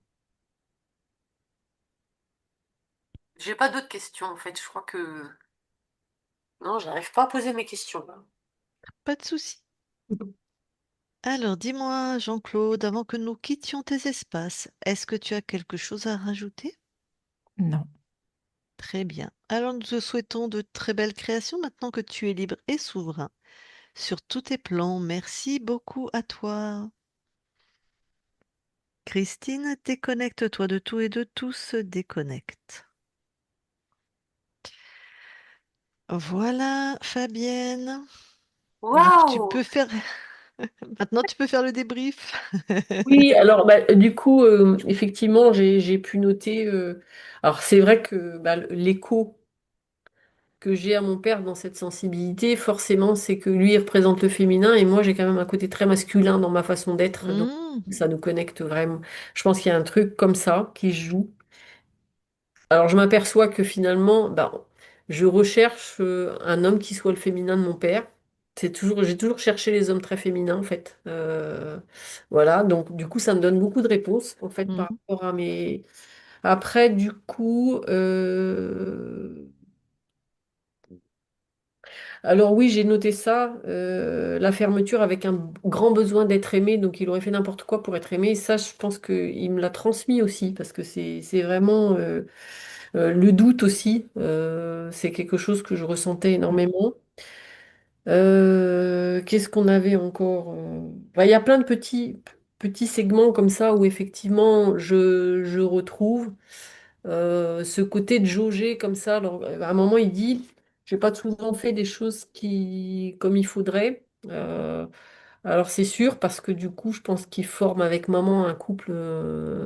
J'ai pas d'autres questions, en fait. Je crois que... Non, j'arrive pas à poser mes questions, là. Pas de souci. Alors, dis-moi, Jean-Claude, avant que nous quittions tes espaces, est-ce que tu as quelque chose à rajouter? Non. Très bien. Alors, nous te souhaitons de très belles créations maintenant que tu es libre et souverain sur tous tes plans. Merci beaucoup à toi. Christine, déconnecte-toi de tout et de tout se déconnecte. Voilà, Fabienne. Donc, tu Waouh! peux faire... Maintenant, tu peux faire le débrief. Oui, alors bah, du coup, effectivement, j'ai pu noter. Alors c'est vrai que bah, l'écho que j'ai à mon père dans cette sensibilité, forcément, c'est que lui il représente le féminin et moi j'ai quand même un côté très masculin dans ma façon d'être. Donc Hmm, ça nous connecte vraiment. Je pense qu'il y a un truc comme ça qui se joue. Alors je m'aperçois que finalement, bah, je recherche un homme qui soit le féminin de mon père. J'ai toujours cherché les hommes très féminins en fait. Voilà, donc du coup ça me donne beaucoup de réponses en fait par mhm, rapport à mes. Après du coup, alors oui j'ai noté ça, la fermeture avec un grand besoin d'être aimé, donc il aurait fait n'importe quoi pour être aimé. Et ça je pense qu'il me l'a transmis aussi parce que c'est vraiment le doute aussi, c'est quelque chose que je ressentais énormément. Qu'est-ce qu'on avait encore? Bah, il y a plein de petits segments comme ça où effectivement je retrouve ce côté de jauger comme ça. Alors, à un moment, il dit, j'ai pas souvent fait des choses comme il faudrait. Alors c'est sûr parce que du coup je pense qu'ils forment avec maman un couple,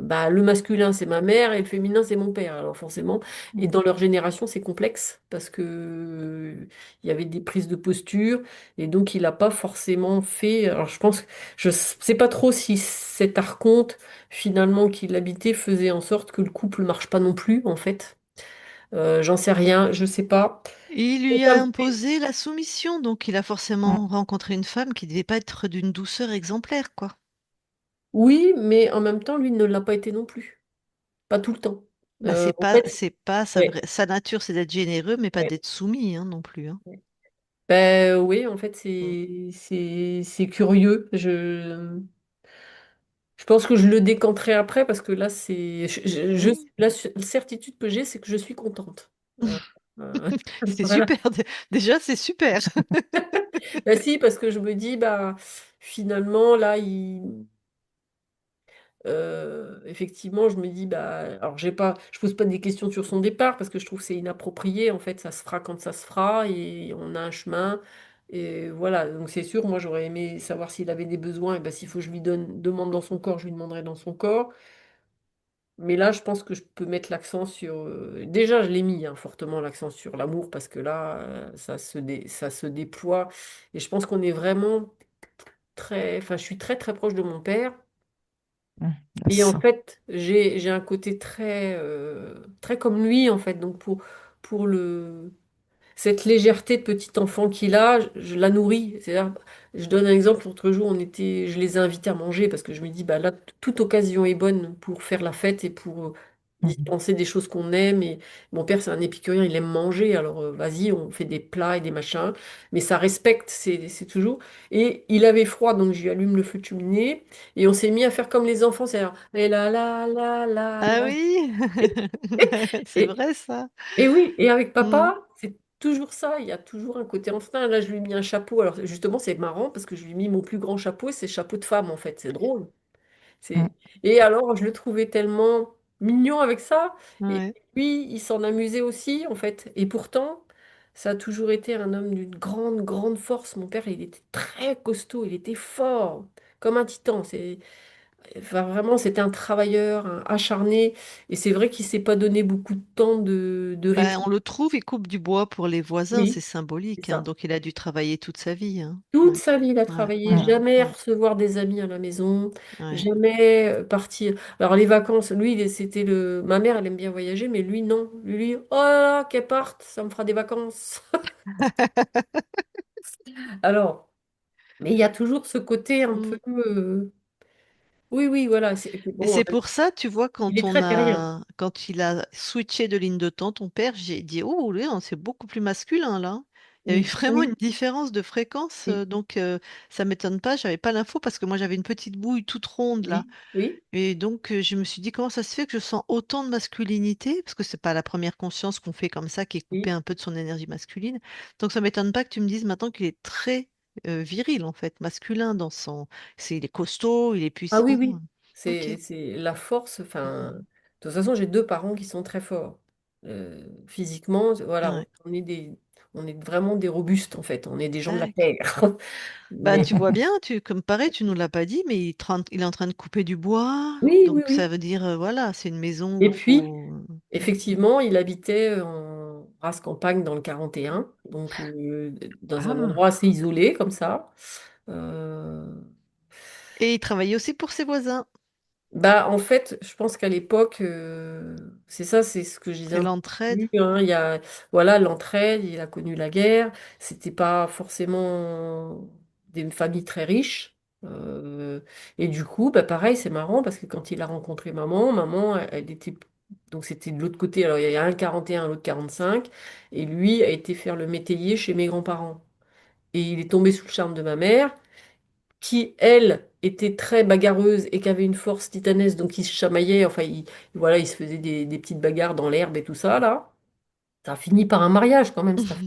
bah, le masculin c'est ma mère et le féminin c'est mon père alors forcément et Mhm. dans leur génération c'est complexe parce que il y avait des prises de posture et donc il n'a pas forcément fait, alors je pense, je sais pas trop si cet archonte finalement qu'il habitait faisait en sorte que le couple marche pas non plus en fait. J'en sais rien, je sais pas. Il Et lui ça a me fait- imposé la soumission, donc il a Mm. forcément rencontré une femme qui devait pas être d'une douceur exemplaire, quoi. Oui, mais en même temps lui ne l'a pas été non plus. Pas tout le temps. Bah, En fait, c'est pas ouais, sa nature, c'est d'être généreux, mais pas ouais, d'être soumis, hein, non plus, hein. ouais. Ben oui, en fait, Mm. c'est curieux. Je pense que je le décanterai après parce que là, Mm. la certitude que j'ai, c'est que je suis contente. Euh, euh, C'est voilà. super. Déjà, c'est super. Ben si, parce que je me dis, bah, finalement, là, effectivement, je me dis, bah, alors je pose pas des questions sur son départ parce que je trouve que c'est inapproprié. En fait, ça se fera quand ça se fera et on a un chemin. Et voilà, donc c'est sûr, moi j'aurais aimé savoir s'il avait des besoins. Et ben, s'il faut que je lui demande dans son corps, je lui demanderai dans son corps. Mais là, je pense que je peux mettre l'accent sur. Déjà, je l'ai mis hein, fortement l'accent sur l'amour parce que là, ça se déploie. Et je pense qu'on est vraiment très. Enfin, je suis très très proche de mon père. Mm. Je Et en sens. fait, j'ai un côté très comme lui, en fait. Donc, pour cette légèreté de petit enfant qu'il a, je la nourris. C'est-à-dire, je donne un exemple. L'autre jour, je les ai invités à manger parce que je me dis, bah là, toute occasion est bonne pour faire la fête et pour Mhm. dispenser des choses qu'on aime. Et mon père, c'est un épicurien, il aime manger. Alors, vas-y, on fait des plats et des machins. Mais ça respecte, c'est toujours. Et il avait froid, donc je lui allume le feu de cheminée. Et on s'est mis à faire comme les enfants, c'est-à-dire, et là, là, là, là, Ah là. oui, c'est Et, vrai ça. et oui, et avec Mm. papa. toujours ça, il y a toujours un côté enfin. Là, je lui ai mis un chapeau. Alors, justement, c'est marrant parce que je lui ai mis mon plus grand chapeau et c'est chapeau de femme, en fait. C'est drôle. Mm. C'est... Et alors, je le trouvais tellement mignon avec ça. Et Ouais. lui, il s'en amusait aussi, en fait. Et pourtant, ça a toujours été un homme d'une grande, grande force. Mon père, il était très costaud, il était fort, comme un titan. Enfin, vraiment, c'était un travailleur, un acharné. Et c'est vrai qu'il s'est pas donné beaucoup de temps de Ben, répit. on le trouve, il coupe du bois pour les voisins, c'est Oui, c'est symbolique, hein. ça. Donc il a dû travailler toute sa vie, hein. Toute Ouais, sa vie, il a ouais, travaillé, ouais, jamais ouais, recevoir des amis à la maison, ouais. jamais partir. Alors les vacances, lui, c'était le. Ma mère, elle aime bien voyager, mais lui, non. Lui, oh là là, qu'elle parte, ça me fera des vacances. Alors, mais il y a toujours ce côté un peu. Mm. Oui, oui, voilà. Mais Bon, c'est pour ça, tu vois, il est très terrien. quand il a switché de ligne de temps, ton père, j'ai dit, oh, oui, c'est beaucoup plus masculin là. Il y a eu Oui, vraiment une oui, différence de fréquence, oui, donc ça m'étonne pas. J'avais pas l'info parce que moi j'avais une petite bouille toute ronde là. oui, oui, Et donc, je me suis dit, comment ça se fait que je sens autant de masculinité? Parce que c'est pas la première conscience qu'on fait comme ça, qui est coupée oui. un peu de son énergie masculine. Donc, ça m'étonne pas que tu me dises maintenant qu'il est très viril, en fait, masculin dans son. Il est costaud, il est Ah oui, puissant. oui. Ok. C'est la force. Enfin, Mm. de toute façon, j'ai deux parents qui sont très forts. Physiquement, voilà, Ouais. on est vraiment des robustes en fait. On est des gens de la D'accord. terre. Bah, Mais tu vois bien, comme pareil, tu nous l'as pas dit, mais il est en train de couper du bois. oui, oui, Donc, ça oui. veut dire, voilà, c'est une maison où Et il puis, faut. effectivement, il habitait en race campagne dans le 41, donc dans un endroit Ah, assez isolé comme ça. Euh, Et il travaillait aussi pour ses voisins. Bah, en fait, je pense qu'à l'époque, c'est ça, c'est ce que je disais C'est un peu l'entraide. plus, hein, il y a, voilà, l'entraide, il a connu la guerre, c'était pas forcément des familles très riches. euh, et du coup, bah, pareil, c'est marrant parce que quand il a rencontré maman, maman, elle était, donc c'était de l'autre côté, alors il y a un 41, l'autre 45, et lui a été faire le métayer chez mes grands-parents. Et il est tombé sous le charme de ma mère qui, elle, était très bagarreuse et qui avait une force titanesque, donc ils se chamaillaient, enfin, voilà, ils se faisaient des petites bagarres dans l'herbe et tout ça, là. Ça a fini par un mariage quand même, cette affaire.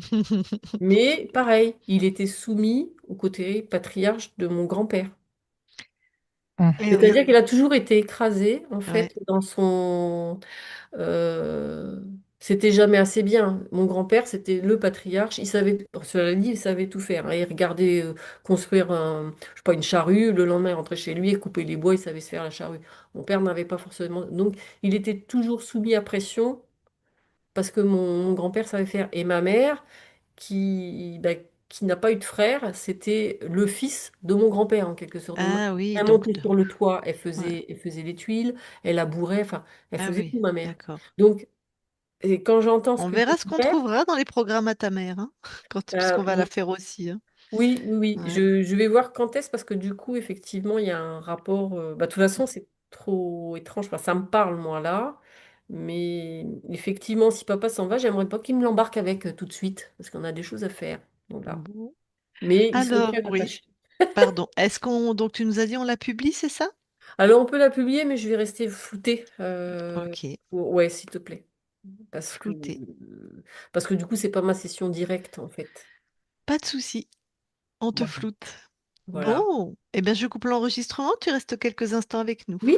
Mais pareil, il était soumis au côté patriarche de mon grand-père. Eh mhm. oui, C'est-à-dire qu'il a toujours été écrasé, en ouais. fait, dans son... euh, C'était jamais assez bien. Mon grand-père, c'était le patriarche. Il savait, cela dit, il savait tout faire, hein. Il regardait construire je sais pas, une charrue. Le lendemain, il rentrait chez lui et coupait les bois. Il savait se faire la charrue. Mon père n'avait pas forcément. Donc, il était toujours soumis à pression parce que mon grand-père savait faire. Et ma mère, bah, qui n'a pas eu de frère, c'était le fils de mon grand-père, en quelque sorte. Donc, Ah oui, elle donc. montait sur le toit, Ouais. elle faisait les tuiles, elle labourait, enfin, elle Ah faisait oui, tout, ma mère. d'accord. Donc, et quand j'entends ce On que dit verra ce mon qu'on père, trouvera dans les programmes à ta mère, hein, parce qu'on va la oui, faire aussi, hein. oui, oui, oui. Ouais. Je vais voir quand est-ce, parce que du coup, effectivement, il y a un rapport. Bah, de toute façon, c'est trop étrange. Enfin, ça me parle, moi, là. Mais effectivement, si papa s'en va, j'aimerais pas qu'il me l'embarque avec tout de suite, parce qu'on a des choses à faire. Voilà. Bon. Mais ils sont Alors, très oui, attachés. pardon. Est-ce qu'on. Donc, tu nous as dit on la publie, c'est ça? Alors, on peut la publier, mais je vais rester floutée. Ok. Ouais, s'il te plaît. Parce que, Flouté. parce que du coup, c'est pas ma session directe, en fait. Pas de souci. On te Voilà. floute. Voilà. Bon. Eh bien, je coupe l'enregistrement. Tu restes quelques instants avec nous. Oui,